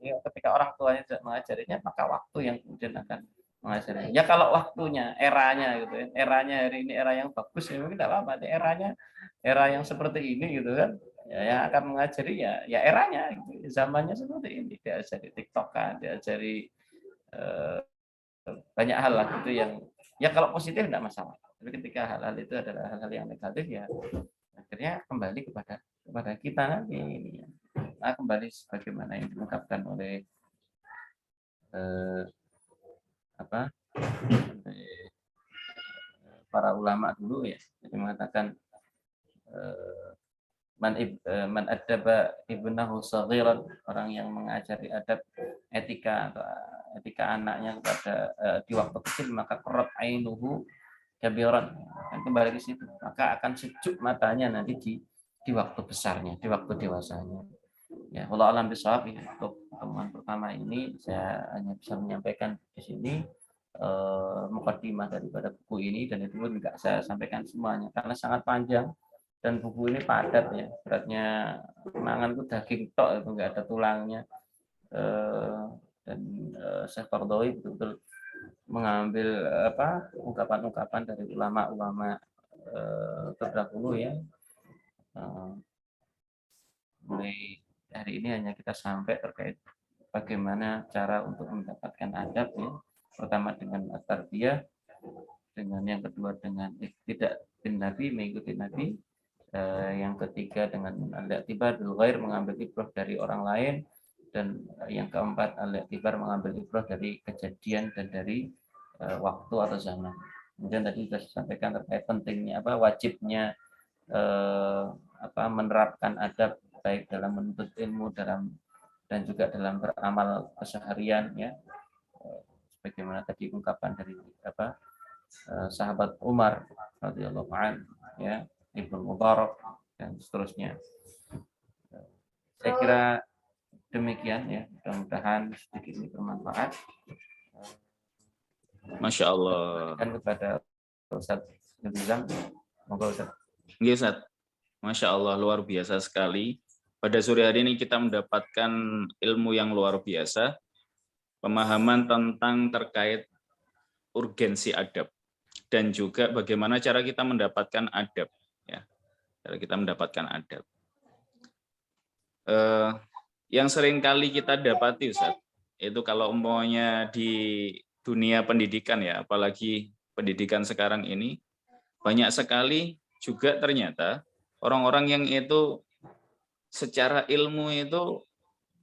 Ya, ketika orang tuanya tidak mengajarinya, maka waktu yang kemudian akan mengajarinya. Ya kalau waktunya, eranya gitu ya, eranya hari ini era yang bagus ya mungkin tidak apa-apa. Eranya era yang seperti ini gitu kan, ya yang akan mengajari ya eranya, gitu. Zamannya seperti ini, diajari TikTok kan, diajari eh, banyak hal lah gitu yang ya kalau positif tidak masalah. Tapi ketika hal-hal itu adalah hal-hal yang negatif ya akhirnya kembali kepada kita nanti. Nah, kembali sebagaimana yang diungkapkan oleh eh, apa para ulama dulu ya, jadi mengatakan eh, man adaba ibnahu saghiran, orang yang mengajari adab etika atau etika anaknya kepada di waktu kecil, maka qurrat ainuhu kabiran, dan kembali ke situ maka akan sejuk matanya nanti di waktu besarnya, di waktu dewasanya. Ya, Allah alam bisawab ya, untuk pertemuan pertama ini saya hanya bisa menyampaikan di sini mukadimah daripada buku ini, dan itu pun juga saya sampaikan semuanya karena sangat panjang dan buku ini padat ya, beratnya mangan itu daging tok, itu enggak ada tulangnya. Dan Syekh Qaradawi betul-betul mengambil ungkapan-ungkapan dari ulama-ulama terdahulu ya. Mulai hari ini hanya kita sampai terkait bagaimana cara untuk mendapatkan adab ya. Pertama dengan tarbiyah, dengan yang kedua dengan tidak bin Nabi, mengikuti Nabi, yang ketiga dengan al-i'tibar bil ghair, mengambil ibrah dari orang lain, dan yang keempat al-i'tibar, mengambil ibrah dari kejadian dan dari waktu atau zaman. Kemudian tadi sudah disampaikan terkait pentingnya wajibnya menerapkan adab baik dalam menuntut ilmu dan juga dalam beramal keseharian ya, sebagaimana tadi ungkapan dari sahabat Umar radhiyallahu anhu ya, Ibnu Mubarak dan seterusnya. Saya kira demikian ya, mudah-mudahan sedikit ini bermanfaat. Masya Allah. Dan kepada Ustaz Nizam, monggo Ustaz. Iya, Ustaz. Masya Allah, luar biasa sekali. Pada sore hari ini kita mendapatkan ilmu yang luar biasa, pemahaman tentang terkait urgensi adab, dan juga bagaimana cara kita mendapatkan adab. Ya, cara kita mendapatkan adab. Yang sering kali kita dapati, Ustaz, itu kalau umpamanya di dunia pendidikan ya, apalagi pendidikan sekarang ini, banyak sekali juga ternyata orang-orang yang itu secara ilmu itu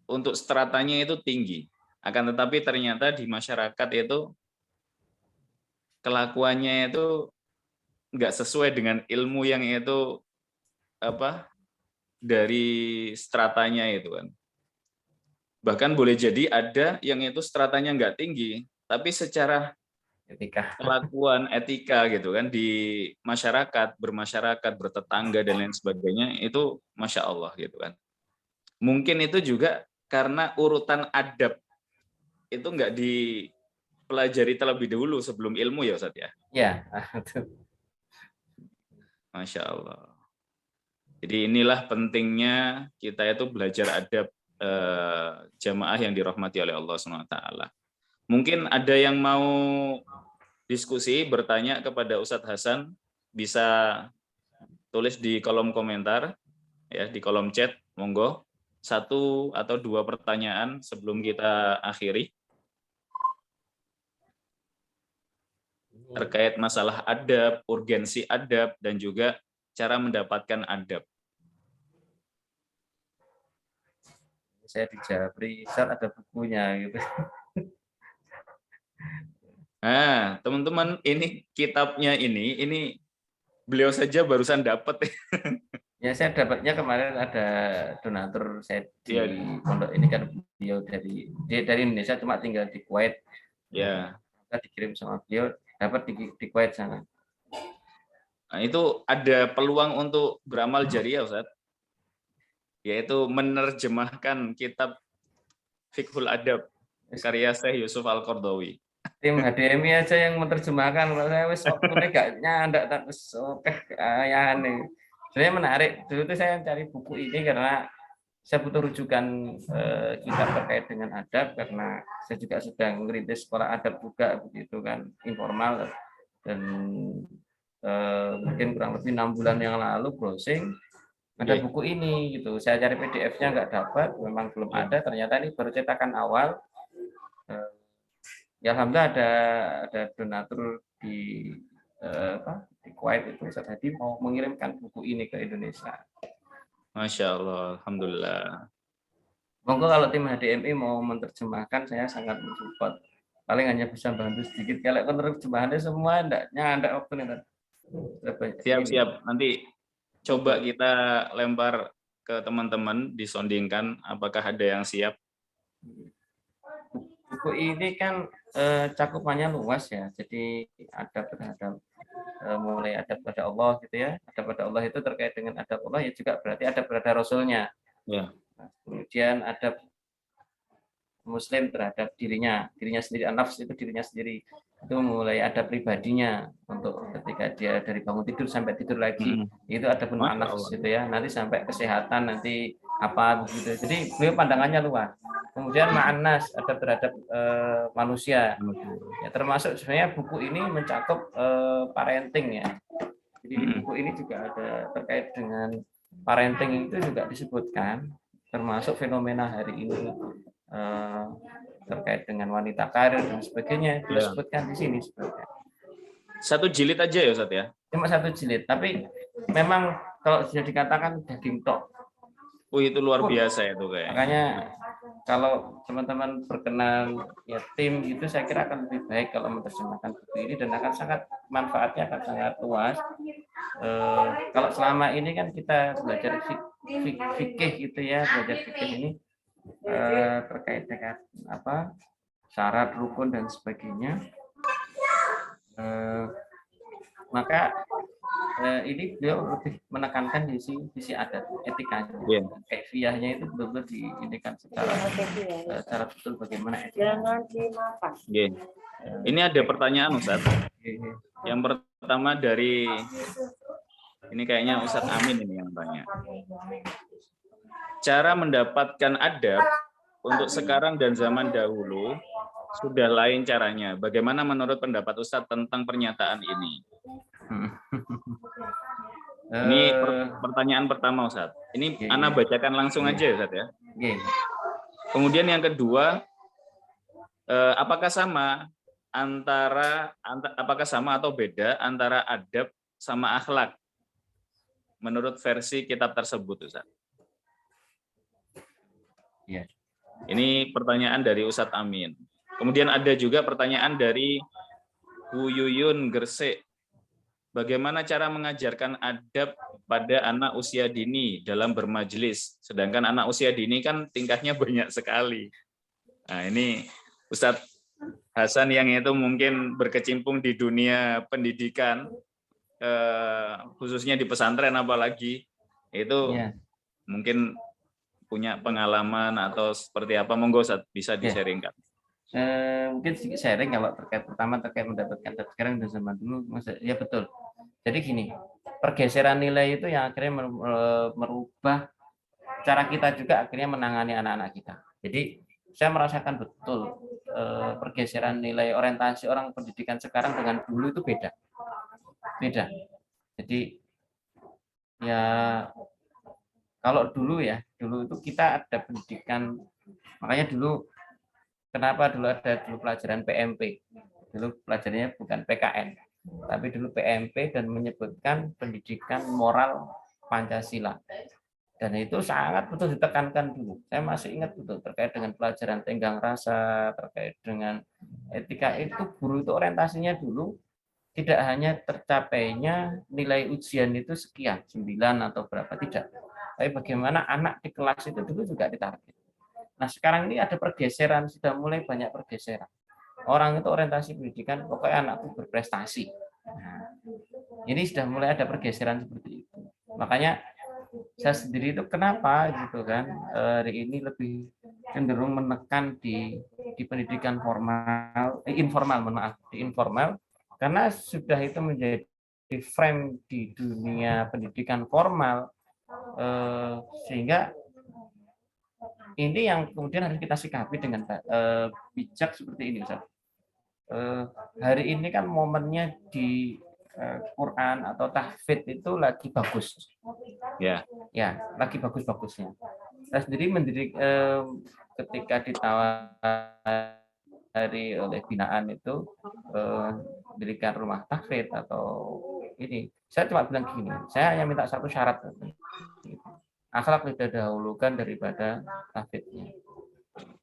untuk stratanya itu tinggi, akan tetapi ternyata di masyarakat itu kelakuannya itu nggak sesuai dengan ilmu yang itu dari stratanya itu kan. Bahkan boleh jadi ada yang itu stratanya nggak tinggi, tapi secara kelakuan etika gitu kan di masyarakat, bermasyarakat, bertetangga dan lain sebagainya itu Masya Allah gitu kan. Mungkin itu juga karena urutan adab itu nggak dipelajari terlebih dahulu sebelum ilmu ya Ustaz ya. Ya. Masya Allah. Jadi inilah pentingnya kita itu belajar adab jamaah yang dirahmati oleh Allah SWT. Mungkin ada yang mau diskusi, bertanya kepada Ustadz Hasan, bisa tulis di kolom komentar, ya di kolom chat, monggo. 1 atau 2 pertanyaan sebelum kita akhiri. Terkait masalah adab, urgensi adab, dan juga cara mendapatkan adab. Saya di Jabri, Ustaz ada bukunya gitu. Nah, teman-teman, ini kitabnya ini beliau saja barusan dapat. Ya saya dapatnya kemarin ada donatur saya di Ya, pondok ini kan beliau dia dari Indonesia cuma tinggal di Kuwait. ya. Kita dikirim sama beliau dapat di Kuwait sana. Nah, itu ada peluang untuk beramal jariah, Ustaz. Yaitu menerjemahkan kitab Fiqhul Adab karya Syekh Yusuf Al-Qardawi. Tim HDMI aja yang menerjemahkan, kalau saya wis waktu gak nyandak tak wis oke ya nih. Sebenarnya menarik. Dulu tuh saya cari buku ini karena saya butuh rujukan kitab terkait dengan adab karena saya juga sedang merintis sekolah adab juga begitu kan informal dan mungkin kurang lebih 6 bulan yang lalu browsing ada buku ini gitu. Saya cari PDF-nya nggak dapat, memang belum ada. Ternyata ini baru cetakan awal. Ya alhamdulillah ada donatur di di Kuwait itu Ustaz Hadi mau mengirimkan buku ini ke Indonesia. Masya Allah, alhamdulillah. Monggo kalau tim HDMI mau menerjemahkan saya sangat mensupport. Paling hanya bisa bantu sedikit. Kalau penerjemahannya semua enggak waktu nih. Siap-siap. Nanti coba kita lempar ke teman-teman, disondingkan apakah ada yang siap. Buku ini kan cakupannya luas ya. Jadi ada terhadap mulai adab pada Allah gitu ya. Adab pada Allah itu terkait dengan adab Allah ya juga berarti adab pada Rasulnya. Ya. Kemudian adab Muslim terhadap dirinya sendiri, nafs itu dirinya sendiri, itu mulai ada pribadinya untuk ketika dia dari bangun tidur sampai tidur lagi, itu ada pun nafs gitu ya, nanti sampai kesehatan nanti apa begitu. Jadi beliau pandangannya luas. Kemudian ma'anas ada terhadap manusia, ya termasuk sebenarnya buku ini mencakup parenting ya. Jadi di buku ini juga ada terkait dengan parenting itu juga disebutkan, termasuk fenomena hari ini terkait dengan wanita karir dan sebagainya disebutkan di sini sebenarnya. Satu jilid aja ya Ustaz ya? Cuma satu jilid, tapi memang kalau sudah dikatakan daging tok. Itu luar biasa itu kayaknya. Makanya kalau teman-teman berkenan ya tim itu saya kira akan lebih baik kalau menerjemahkan buku ini dan akan sangat manfaatnya akan sangat luas. Kalau selama ini kan kita belajar fikih gitu ya, belajar fikih ini terkait dengan apa syarat rukun dan sebagainya, maka ini beliau lebih menekankan sisi adat etikanya, kefiahnya itu betul-betul diindikan secara betul bagaimana etika. Ini ada pertanyaan Ustaz. Yang pertama dari ini kayaknya Ustaz Amin ini yang tanya. Cara mendapatkan adab untuk sekarang dan zaman dahulu sudah lain caranya. Bagaimana menurut pendapat Ustadz tentang pernyataan ini? Ini pertanyaan pertama Ustadz. Ini Ana bacakan langsung aja Ustadz ya. Kemudian yang kedua, apakah sama atau beda antara adab sama akhlak menurut versi kitab tersebut Ustadz? Ya. Ini pertanyaan dari Ustadz Amin. Kemudian ada juga pertanyaan dari Bu Yuyun Gresik. Bagaimana cara mengajarkan adab pada anak usia dini dalam bermajelis? Sedangkan anak usia dini kan tingkahnya banyak sekali. Nah, ini Ustadz Hasan yang itu mungkin berkecimpung di dunia pendidikan, khususnya di pesantren apalagi, itu mungkin punya pengalaman atau seperti apa, monggo Ustaz bisa di-sharingkan. Mungkin sedikit sharing kalau terkait mendapatkan sekarang dan zaman dulu, ya betul. Jadi gini, pergeseran nilai itu yang akhirnya merubah cara kita juga akhirnya menangani anak-anak kita. Jadi saya merasakan betul pergeseran nilai orientasi orang pendidikan sekarang dengan dulu itu beda. Jadi ya kalau dulu itu kita ada pendidikan, makanya dulu kenapa dulu ada pelajaran PMP, dulu pelajarannya bukan PKN, tapi dulu PMP dan menyebutkan pendidikan moral Pancasila. Dan itu sangat betul ditekankan dulu. Saya masih ingat betul terkait dengan pelajaran tenggang rasa, terkait dengan etika itu guru itu orientasinya dulu tidak hanya tercapainya nilai ujian itu sekian, 9 atau berapa, tidak. Tapi bagaimana anak di kelas itu dulu juga ditarget. Nah sekarang ini ada pergeseran, sudah mulai banyak pergeseran. Orang itu orientasi pendidikan, pokoknya anakku berprestasi. Nah, ini sudah mulai ada pergeseran seperti itu. Makanya saya sendiri itu kenapa gitu kan hari ini lebih cenderung menekan di pendidikan formal, informal, maaf, di informal, karena sudah itu menjadi frame di dunia pendidikan formal, sehingga ini yang kemudian harus kita sikapi dengan bijak seperti ini, Ustaz. Hari ini kan momennya di Quran atau tahfidz itu lagi bagus. Ya. Ya, lagi bagus-bagusnya. Saya sendiri mendidik ketika ditawari oleh binaan itu mendirikan rumah tahfidz atau ini. Saya cuma bilang gini, saya hanya minta satu syarat. Akhlak tidak dahulukan daripada tahfidznya.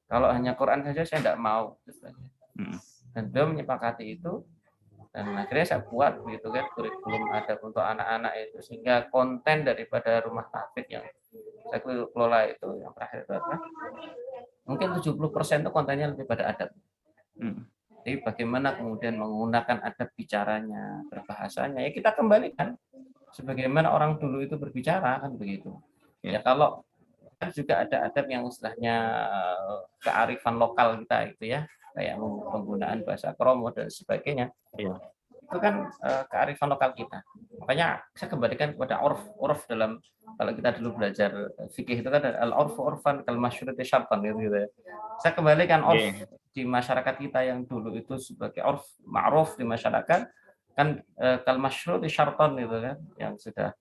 Kalau hanya Quran saja saya tidak mau. Dan beliau menyepakati itu, dan akhirnya saya buat begitu kan kurikulum adab untuk anak-anak itu, sehingga konten daripada rumah tahfidz yang saya kelola itu yang terakhir itu adalah mungkin 70% itu kontennya lebih pada adab. Jadi bagaimana kemudian menggunakan adab bicaranya, berbahasanya, ya kita kembalikan sebagaimana orang dulu itu berbicara kan begitu. Ya kalau kan juga ada adab yang istilahnya kearifan lokal kita itu ya, kayak penggunaan bahasa kromo dan sebagainya. Itu kan kearifan lokal kita. Makanya saya kembalikan kepada urf dalam, kalau kita dulu belajar fikih itu kan al-urf urfan kal masyruti syartan gitu ya. Saya kembalikan urf di masyarakat kita yang dulu itu sebagai urf ma'ruf di masyarakat kan kal masyruti syartan gitu kan, yang sudah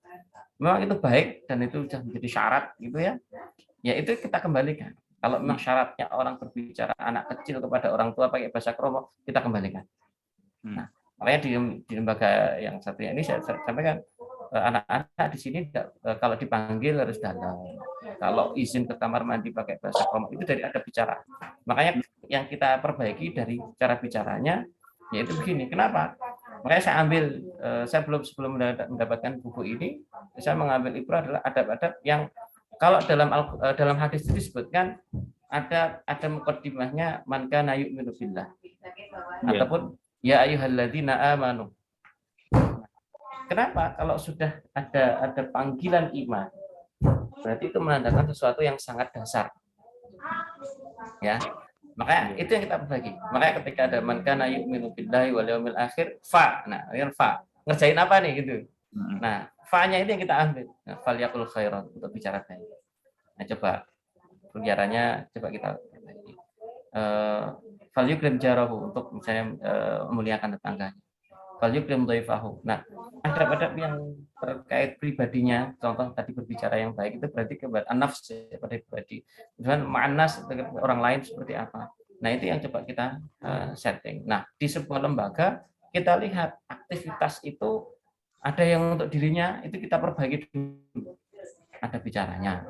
memang itu baik dan itu sudah menjadi syarat gitu ya. Ya itu kita kembalikan. Kalau memang syaratnya orang berbicara anak kecil kepada orang tua pakai bahasa kromo, kita kembalikan. Nah, makanya di lembaga yang satunya ini saya sampaikan anak-anak di sini kalau dipanggil harus dalam. Kalau izin ke kamar mandi pakai bahasa kromo itu dari adab bicara. Makanya yang kita perbaiki dari cara bicaranya yaitu begini. Kenapa? Makanya saya ambil, saya sebelum mendapatkan buku ini, saya mengambil ibrah adalah adab-adab yang kalau dalam hadis itu disebutkan ada mukaddimahnya man kana yu'minu billah. Ataupun ya ayyuhalladzina amanu. Kenapa? Kalau sudah ada panggilan iman, berarti itu menandakan sesuatu yang sangat dasar. Ya. Makanya itu yang kita berbagi. Makanya ketika ada man kana yu'minu billahi wal yaumil akhir, fa. Nah, yang fa. Ngerjain apa nih gitu. Nah, fa-nya itu yang kita ambil. Nah, fal yaqul khairan, untuk bicara baik. Nah, coba bicaranya coba kita fal yukrim jarahu, untuk misalnya memuliakan tetangganya. Fal yukrim dhaifahu. Nah, adab-adab yang terkait pribadinya, contoh tadi berbicara yang baik itu berarti kepada an-nafs, pada pribadi. Dan ma'anas orang lain seperti apa. Nah, itu yang coba kita setting. Nah, di sebuah lembaga kita lihat aktivitas itu ada yang untuk dirinya itu kita perbaiki dulu. Ada bicaranya,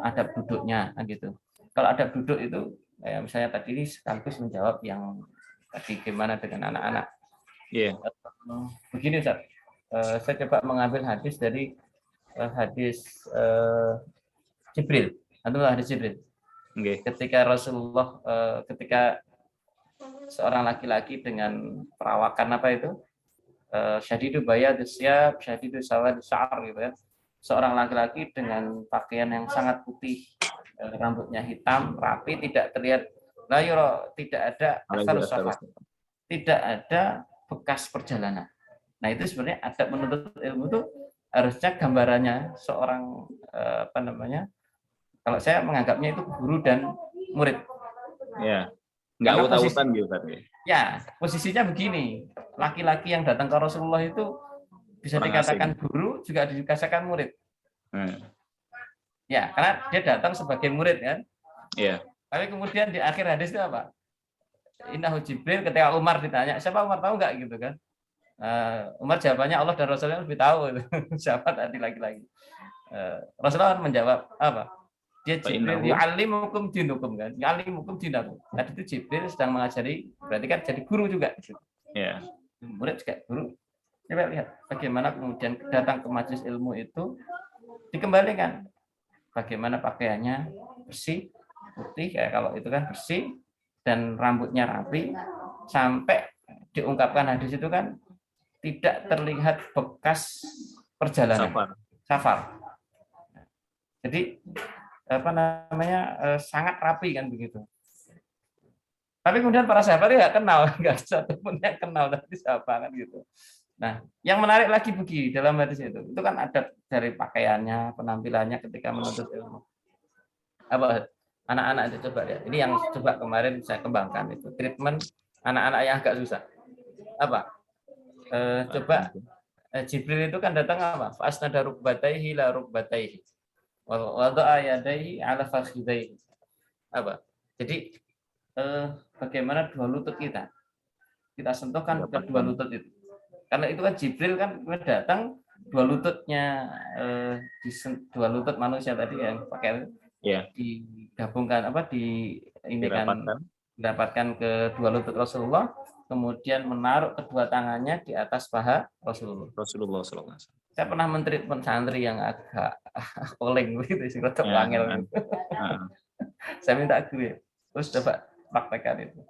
ada duduknya gitu. Kalau ada duduk itu misalnya tadi ini sekaligus menjawab yang tadi gimana dengan anak-anak. Begini Ustaz, saya coba mengambil hadis dari hadis Jibril, atau hadis Jibril. Ketika Rasulullah, ketika seorang laki-laki dengan perawakan apa itu, syadidu bayadus syab, syadidu sawadus sya'ar gitu ya. Seorang laki-laki dengan pakaian yang sangat putih, rambutnya hitam, rapi, tidak terlihat layuro, tidak ada asal safar, tidak ada bekas perjalanan. Nah itu sebenarnya ada menuntut ilmu itu harusnya gambarannya seorang apa namanya? Kalau saya menganggapnya itu guru dan murid. Ya, nggak ut-utan gitu tadi. Ya, posisinya begini. Laki-laki yang datang ke Rasulullah itu bisa dikatakan guru, juga dikatakan murid. Ya, karena dia datang sebagai murid kan. Iya. Tapi kemudian di akhir hadis itu apa? Innahu Jibril, ketika Umar ditanya, siapa Umar tahu nggak gitu kan? Umar jawabannya Allah dan Rasulnya lebih tahu. Siapa tadi lagi-lagi. Rasulullah menjawab apa? Dia Jibril Fa'innahu, yu'allimukum dinukum kan. Yu'allimukum dinakum. Tadi itu Jibril sedang mengajari, berarti kan jadi guru juga. ya, Murid juga guru. Coba lihat bagaimana kemudian datang ke majelis ilmu itu dikembalikan. Bagaimana pakaiannya bersih, putih, kayak kalau itu kan bersih, dan rambutnya rapi, sampai diungkapkan hadis itu kan tidak terlihat bekas perjalanan, safar. safar. Jadi apa namanya sangat rapi kan begitu. Tapi kemudian para sahabat nggak kenal, nggak ada satupun yang kenal dari siapa kan gitu. Nah, yang menarik lagi begini dalam hadis itu kan ada dari pakaiannya, penampilannya ketika menuntut ilmu. Apa anak-anak itu coba ya. Ini yang coba kemarin saya kembangkan itu treatment anak-anak yang agak susah. Apa? Coba Jibril itu kan datang apa? Fasnada rukbataihi la rukbataihi. Wa wada'a yadaihi ala fakhidaihi. Apa? Jadi bagaimana dua lutut kita sentuhkan ke dua lutut itu. Karena itu kan Jibril kan datang dua lututnya dua lutut manusia tadi yang pakai digabungkan apa didapatkan ke dua lutut Rasulullah, kemudian menaruh kedua tangannya di atas paha Rasulullah. SAW. Saya pernah mentreatment santri yang agak oleng gitu sih, rotok wangel. Saya minta guru, terus coba praktekkan itu.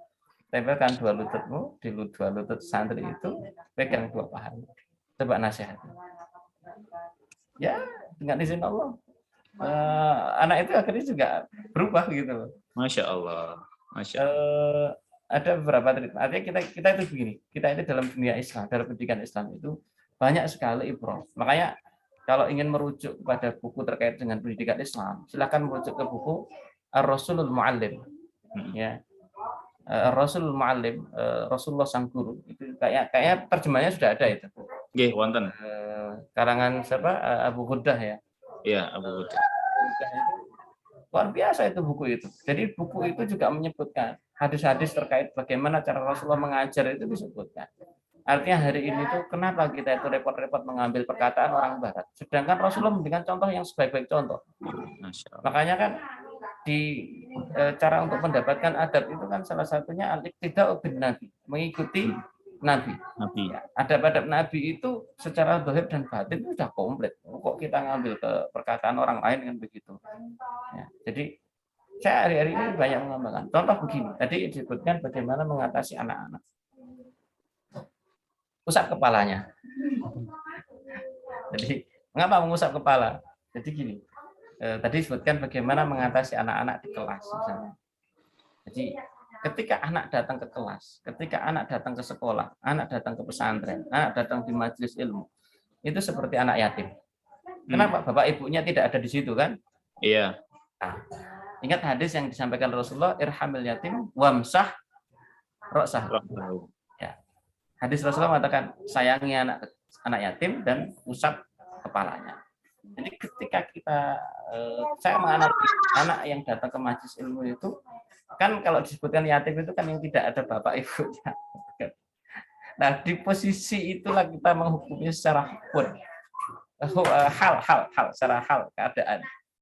Tempelkan dua lututmu di dua lutut santri itu, pegang dua paha. Coba nasihat. Ya, dengan izin Allah, anak itu akhirnya juga berubah gitu loh. Masya Allah. Masya Allah. Ada beberapa treatment. Artinya kita itu begini. Kita itu dalam dunia Islam, dalam pendidikan Islam itu banyak sekali ibrah. Makanya kalau ingin merujuk kepada buku terkait dengan pendidikan Islam, silakan merujuk ke buku Ar-Rasulul Muallim. Ya. Rasul Muallim, Rasulullah sang guru, itu kayaknya terjemahnya sudah ada itu. Nggih, wonten. Karangan siapa? Abu Ghuddah ya. Iya, Abu Ghuddah. Luar biasa itu buku itu. Jadi buku itu juga menyebutkan hadis-hadis terkait bagaimana cara Rasulullah mengajar itu disebutkan. Artinya hari ini tuh kenapa kita itu repot-repot mengambil perkataan orang Barat, sedangkan Rasulullah memberikan contoh yang sebaik-baik contoh. Makanya kan di cara untuk mendapatkan adab itu kan salah satunya al-iqtida'u bin Nabi, mengikuti Nabi. Ya, adab-adab Nabi itu secara zahir dan batin itu sudah komplit. Kok kita ngambil ke perkataan orang lain kan begitu. Ya, jadi saya hari-hari ini banyak mengembangkan. Contoh begini, tadi disebutkan bagaimana mengatasi anak-anak. Usap kepalanya. Jadi mengapa mengusap kepala? Jadi gini, tadi disebutkan bagaimana mengatasi anak-anak di kelas misalnya. Jadi ketika anak datang ke kelas, ketika anak datang ke sekolah, anak datang ke pesantren, anak datang di majelis ilmu, itu seperti anak yatim. Kenapa? Bapak ibunya tidak ada di situ kan? Iya. Nah, ingat hadis yang disampaikan Rasulullah, irhamil yatim wamsah ra'sah. Ya. Hadis Rasulullah mengatakan sayangi anak yatim dan usap kepalanya. Jadi ketika saya menganalisis anak yang datang ke majelis ilmu itu, kan kalau disebutkan yatim itu kan yang tidak ada bapak ibunya. Nah, di posisi itulah kita menghukumnya secara hukum. Hal, secara hal,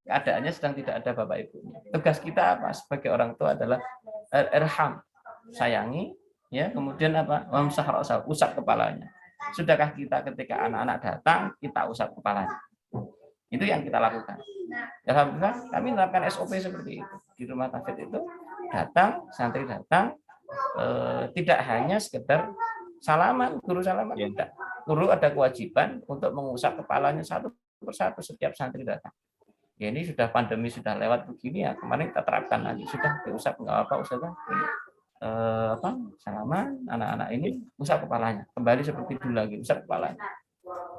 keadaannya sedang tidak ada bapak ibunya. Tugas kita apa sebagai orang tua adalah irham, sayangi, ya, kemudian apa? Wamsah ra'sah, usap kepalanya. Sudahkah kita ketika anak-anak datang kita usap kepalanya? Itu yang kita lakukan. Alhamdulillah kami menerapkan SOP seperti itu. Di rumah tahfidz itu datang, santri datang, tidak hanya sekedar salaman, guru salaman, tidak. Guru ada kewajiban untuk mengusap kepalanya satu persatu setiap santri datang. Ya, ini sudah pandemi sudah lewat begini ya, kemarin kita terapkan lagi, sudah diusap nggak apa Ustaz. Salaman anak-anak ini usap kepalanya, kembali seperti dulu lagi, usap kepalanya.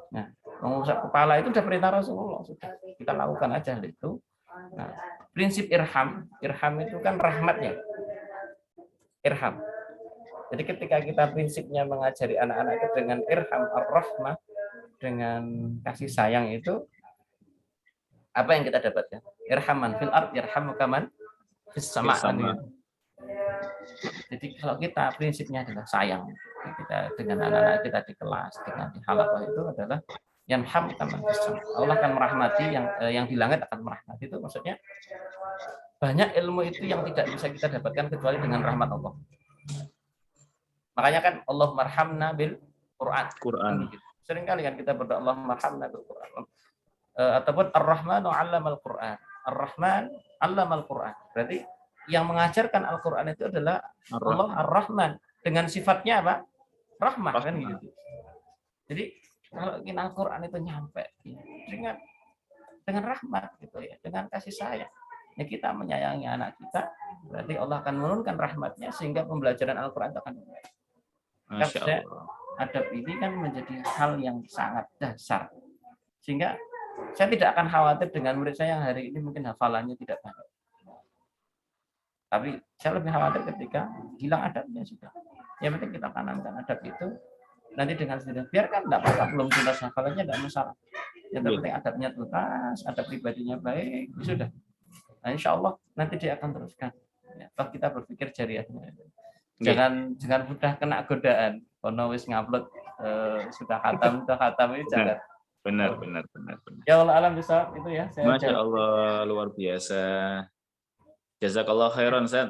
Nah, mengusap kepala itu sudah perintah Rasulullah, sudah kita lakukan aja itu. Nah, prinsip irham itu kan rahmatnya. Irham. Jadi ketika kita prinsipnya mengajari anak-anak itu dengan irham ar-rahmah, dengan kasih sayang itu, apa yang kita dapatkan? Irhaman fil ard yarhamuka man fis sama'. Jadi kalau kita prinsipnya adalah sayang, kita dengan anak-anak kita di kelas, dengan di halaqah itu adalah yanhamka man fis sama. Allah akan merahmati yang di langit akan merahmati. Itu maksudnya banyak ilmu itu yang tidak bisa kita dapatkan kecuali dengan rahmat Allah. Makanya kan Allah marhamna bil Quran. Quran. Sering kali kan kita berdoa Allah marhamna bil Quran. Ataupun Ar-Rahmanu 'allamal Quran. Ar-Rahman 'allamal Quran. Berarti yang mengajarkan Al-Quran itu adalah Allah Ar-Rahman dengan sifatnya apa? Rahmah kan gitu. Jadi kalau ingin Al-Quran itu nyampe dengan rahmat gitu ya, dengan kasih sayang. Ya kita menyayangi anak kita, berarti Allah akan menurunkan rahmatnya sehingga pembelajaran Al-Quran itu akan baik. Masya Allah. Adab ini kan menjadi hal yang sangat dasar. Sehingga saya tidak akan khawatir dengan murid saya yang hari ini mungkin hafalannya tidak banyak. Tapi saya lebih khawatir ketika hilang adabnya sudah. Yang penting kita tanamkan adab itu. Nanti dengan sendirinya, biarkan tidak apa-apa, belum tuntas hafalannya tidak masalah. Yang penting adabnya tuntas, adab pribadinya baik, sudah. Nah, insya Allah nanti dia akan teruskan. Ya, toh kita berpikir jariahnya. Jangan mudah kena godaan. Kalau wis ngupload sudah khatam itu jangan. Benar. Ya Allah alam bisa itu ya. Masya Allah, luar biasa. Jazakallah khairan, Ustaz.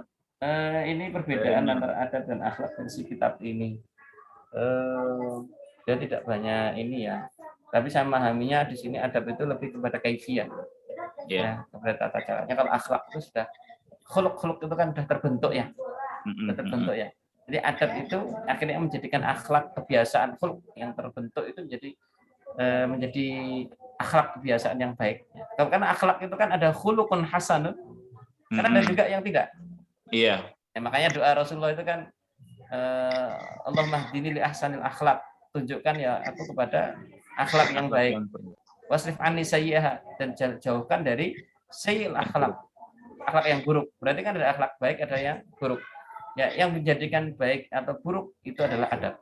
Ini perbedaan antara adab dan akhlak versi kitab ini. Dia tidak banyak ini ya. Tapi saya memahaminya di sini adab itu lebih kepada kaifiyah. Ya, kepada tata caranya. Kalau akhlak itu sudah khuluk itu kan sudah terbentuk ya. Terbentuk ya. Jadi adab itu akhirnya menjadikan akhlak kebiasaan khuluk yang terbentuk itu menjadi akhlak kebiasaan yang baik. Karena akhlak itu kan ada khulukun hasanun, kan ada juga yang tidak. Iya. Ya, makanya doa Rasulullah itu kan Allahumma hdini li ahsanil akhlak, tunjukkan ya aku kepada akhlak yang baik. Wasrif anni sayyi'ah, dan jauhkan dari sayyi'il akhlak, akhlak yang buruk. Berarti kan ada akhlak baik, ada yang buruk. Ya, yang menjadikan baik atau buruk itu adalah adab.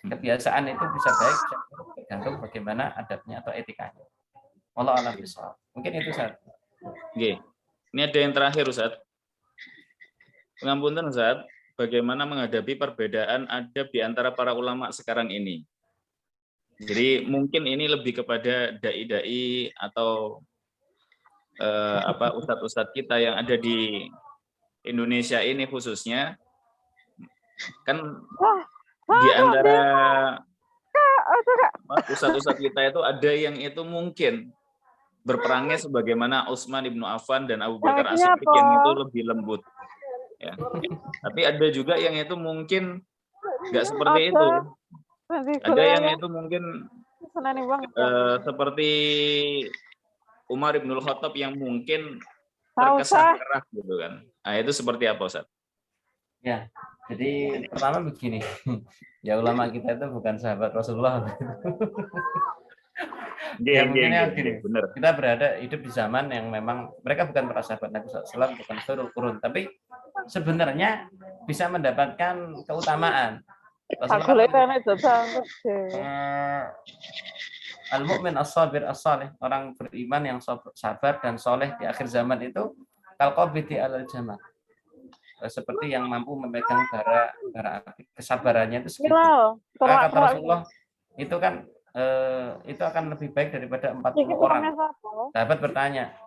Kebiasaan itu bisa baik, bisa buruk, tergantung bagaimana adabnya atau etikanya. Wallahu a'lam bishawab. Mungkin itu, Ustaz. Oke. Ini ada yang terakhir, Ustaz. Pengampunan, Ustaz, bagaimana menghadapi perbedaan adab di antara para ulama sekarang ini? Jadi mungkin ini lebih kepada dai-dai atau ustadz-ustadz kita yang ada di Indonesia ini khususnya, kan di antara ustadz-ustadz kita itu ada yang itu mungkin berperangnya sebagaimana Utsman ibnu Affan dan Abu Bakar As-Siddiq yang itu lebih lembut. Ya. Tapi ada juga yang itu mungkin nggak seperti itu. Ada yang itu mungkin seperti Umar ibn Khattab yang mungkin terkesan keras gitu kan. Nah, itu seperti apa, Ustaz? Ya, jadi pertama begini. Ya ulama kita itu bukan sahabat Rasulullah. Gini. Benar. Kita hidup di zaman yang memang mereka bukan para sahabat Nabi SAW, bukan khairul qurun, tapi sebenarnya bisa mendapatkan keutamaan. Al-mu'min as-sabir as-salih, orang beriman yang sabar dan soleh di akhir zaman itu kal-qabiti al-jamal, seperti yang mampu memegang bara api. Kesabarannya itu segitu. Kata Rasulullah itu kan itu akan lebih baik daripada 40 orang. Sahabat bertanya,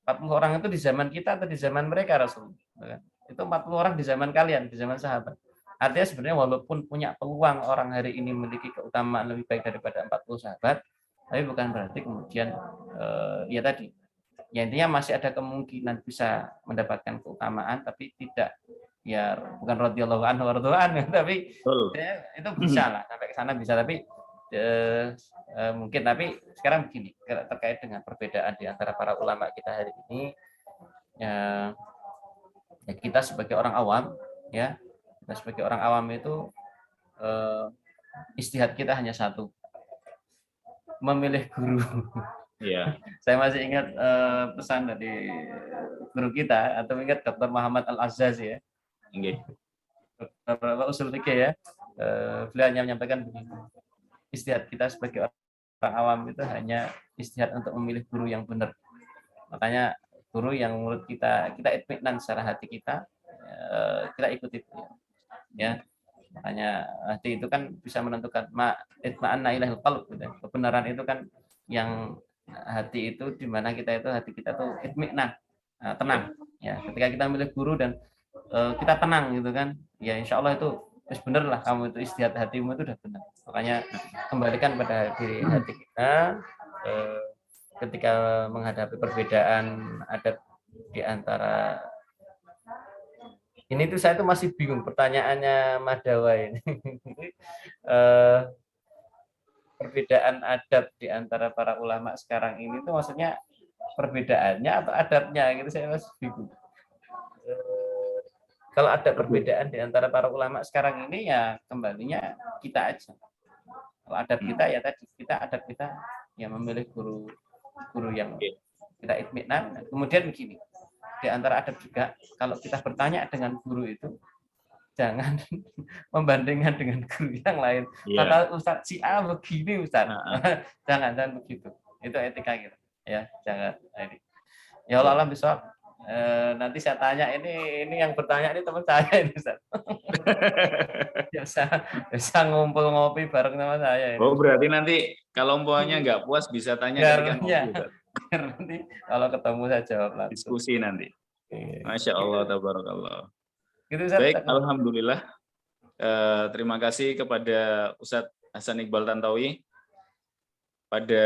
40 orang itu di zaman kita atau di zaman mereka, Rasulullah? Itu 40 orang di zaman kalian, di zaman sahabat. Artinya sebenarnya walaupun punya peluang orang hari ini memiliki keutamaan lebih baik daripada 40 sahabat, tapi bukan berarti kemudian ya tadi, ya intinya masih ada kemungkinan bisa mendapatkan keutamaan, tapi tidak ya bukan radhiyallahu anhu tapi ya, itu bisa lah sampai ke sana bisa, tapi mungkin. Tapi sekarang begini, terkait dengan perbedaan di antara para ulama kita hari ini, ya kita sebagai orang awam, ya kita sebagai orang awam itu istihad kita hanya satu, memilih guru. Ya. Saya masih ingat pesan dari guru kita, atau ingat Dr. Muhammad Al-Azzaz ya. Dr. Usul Fikih ya. Beliau hanya menyampaikan begini. Istihad kita sebagai orang awam itu hanya istihad untuk memilih guru yang benar. Makanya guru yang menurut kita itminan secara hati kita ikuti. Ya. Makanya hati itu kan bisa menentukan itma'anna ilahil qalb gitu. Kebenaran itu kan yang hati itu di mana kita itu hati kita tuh itmi'nan, tenang. Ya, ketika kita milih guru dan kita tenang gitu kan, ya insya Allah itu wis bener lah, kamu itu istihad hatimu itu udah benar. Makanya kembalikan pada diri hati kita ketika menghadapi perbedaan adat di antara ini tuh saya tuh masih bingung pertanyaannya Madawa ini. Perbedaan adab di antara para ulama sekarang ini tuh maksudnya perbedaannya atau adabnya gitu, saya masih bingung. Kalau ada perbedaan di antara para ulama sekarang ini ya kembalinya kita aja. Kalau adab kita ya tadi adab kita yang memilih guru yang kita itminan. Kemudian begini, di antara adab juga kalau kita bertanya dengan guru itu jangan membandingkan dengan guru yang lain. Kata Ustadz si A begini Ustadz, jangan begitu. Itu etika gitu. Ya jangan. Ya Allah alam bisawab. Nanti saya tanya ini yang bertanya ini teman saya ini Ustaz. Bisa ngumpul ngopi bareng sama saya ini. Oh berarti nanti kalau umpamanya nggak puas bisa tanya ketika ngopi. Nanti kalau ketemu saya jawab langsung. Diskusi nanti. Masya Allah, tabarakallah. Gitu, baik, alhamdulillah. Terima kasih kepada Ustadz Hasan Iqbal Tantowi. Pada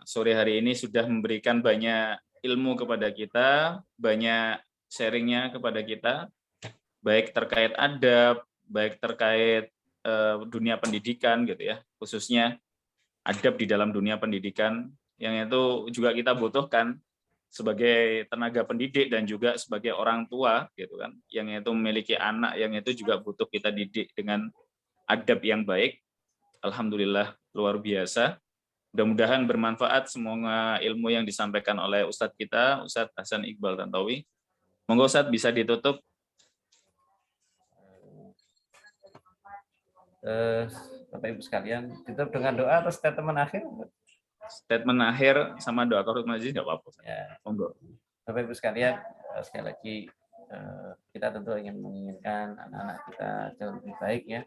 sore hari ini sudah memberikan banyak ilmu kepada kita, banyak sharingnya kepada kita, baik terkait adab, baik terkait dunia pendidikan gitu ya, khususnya adab di dalam dunia pendidikan, yang itu juga kita butuhkan sebagai tenaga pendidik dan juga sebagai orang tua gitu kan, yang itu memiliki anak yang itu juga butuh kita didik dengan adab yang baik. Alhamdulillah luar biasa. Mudah-mudahan bermanfaat semua ilmu yang disampaikan oleh Ustadz kita, Ustadz Hasan Iqbal Tantowi. Monggo Ustadz bisa ditutup. Bapak Ibu sekalian, ditutup dengan doa atau statement akhir? Statement akhir sama doa kafaratul majelis nggak apa-apa. Ya. Monggo. Bapak Ibu sekalian, sekali lagi kita tentu ingin menginginkan anak-anak kita jauh lebih baik ya.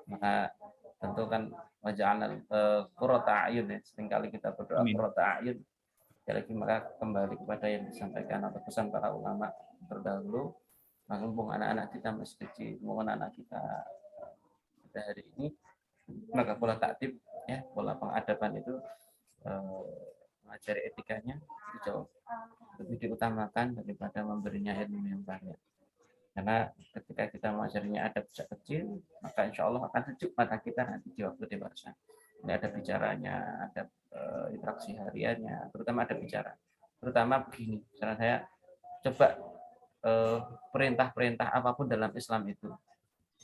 Maka tentu kan waja'alna qurrata a'yun ya. Seringkali kita berdoa qurrata a'yun. Sekali lagi maka kembali kepada yang disampaikan atau pesan para ulama terdahulu. Mumpung anak-anak kita masih kecil, mumpung anak kita pada hari ini, maka pola taktib ya, pola pengadaban itu mengajari etikanya itu jauh lebih diutamakan daripada memberinya ilmu yang banyak. Karena ketika kita mengajarinya adab sejak kecil, maka insya Allah akan sejuk mata kita nanti di waktu dewasa. Ini ada bicaranya, ada interaksi hariannya, terutama ada bicara. Terutama begini, misalnya saya coba perintah-perintah apapun dalam Islam itu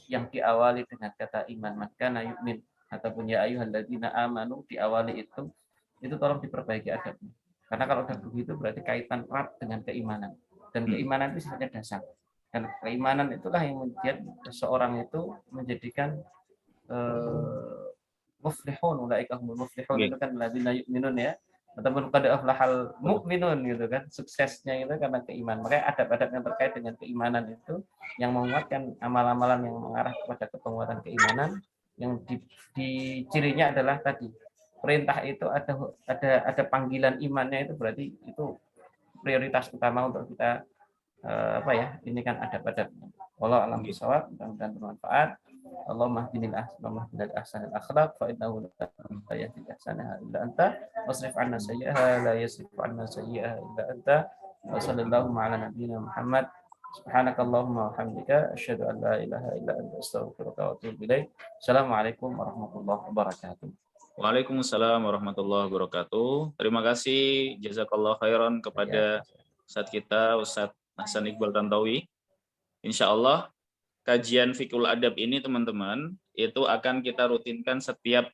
yang diawali dengan kata iman, maka yu'min ataupun ya ayyuhalladzina amanu diawali itu tolong diperbaiki adabnya. Karena kalau udah begitu berarti kaitan erat dengan keimanan. Dan keimanan itu sifatnya dasar. Dan keimanan itulah yang membuat seseorang itu menjadikan muflihun, ulaika humul muflihun, itu kan ladzina yu'minun ya. Ataupun qad aflahal mu'minun gitu kan. Suksesnya itu karena keimanan. Makanya adab-adab yang terkait dengan keimanan itu yang menguatkan amalan-amalan yang mengarah kepada penguatan keimanan, yang di cirinya adalah tadi perintah itu ada panggilan imannya, itu berarti itu prioritas utama untuk kita ini kan adab-adabnya. Wallahu a'lam bishawab, mudah-mudahan bermanfaat. Allahumma hdinil ahsanil akhlaq fa innahu la yahdil ahsanaha illa anta wasrif 'anna sayyi'aha la yasrif 'anna sayyi'aha illa anta wa sallallahu ala nabiyyina Muhammad. Subhanakallahumma wa hamdika asyhadu an la ilaha illa anta astaghfiruka wa atubu ilaik. Assalamualaikum warahmatullahi wabarakatuh. Waalaikumsalam warahmatullahi wabarakatuh. Terima kasih jazakallah khairan kepada Ustadz kita, Ustadz Hasan Iqbal Tantowi. Insya Allah kajian fikul adab ini teman-teman itu akan kita rutinkan setiap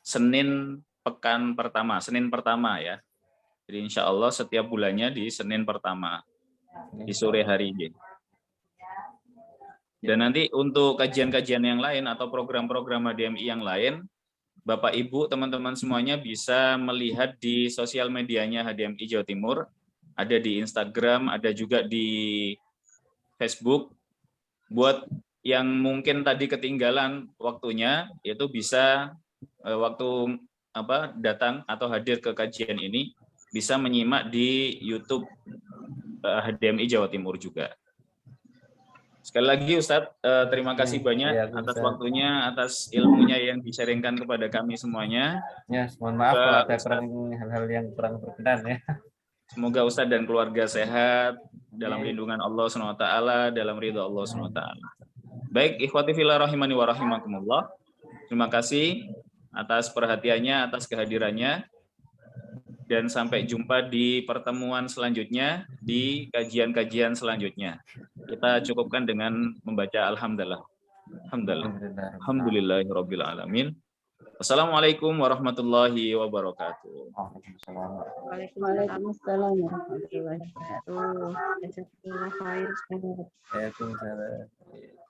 Senin pekan pertama, Senin pertama ya. Jadi insya Allah setiap bulannya di Senin pertama di sore hari ini. Dan nanti untuk kajian-kajian yang lain atau program-program HDMI yang lain, Bapak Ibu teman-teman semuanya bisa melihat di sosial medianya HDMI Jawa Timur. Ada di Instagram, ada juga di Facebook. Buat yang mungkin tadi ketinggalan waktunya, itu bisa waktu datang atau hadir ke kajian ini bisa menyimak di YouTube HDMI Jawa Timur juga. Sekali lagi Ustadz, terima kasih banyak atas waktunya, atas ilmunya yang di-sharingkan kepada kami semuanya. Ya, mohon maaf kalau ada hal-hal yang kurang berkenan ya. Semoga Ustadz dan keluarga sehat dalam lindungan Allah SWT, dalam ridha Allah SWT. Baik, ikhwati fillah rahimani wa rahimakumullah. Terima kasih atas perhatiannya, atas kehadirannya. Dan sampai jumpa di pertemuan selanjutnya, di kajian-kajian selanjutnya. Kita cukupkan dengan membaca Alhamdulillah. Alhamdulillahirabbil alamin. Wassalamualaikum warahmatullahi wabarakatuh. Waalaikumsalam warahmatullahi wabarakatuh. Jazakumullah khair. Waalaikumsalam.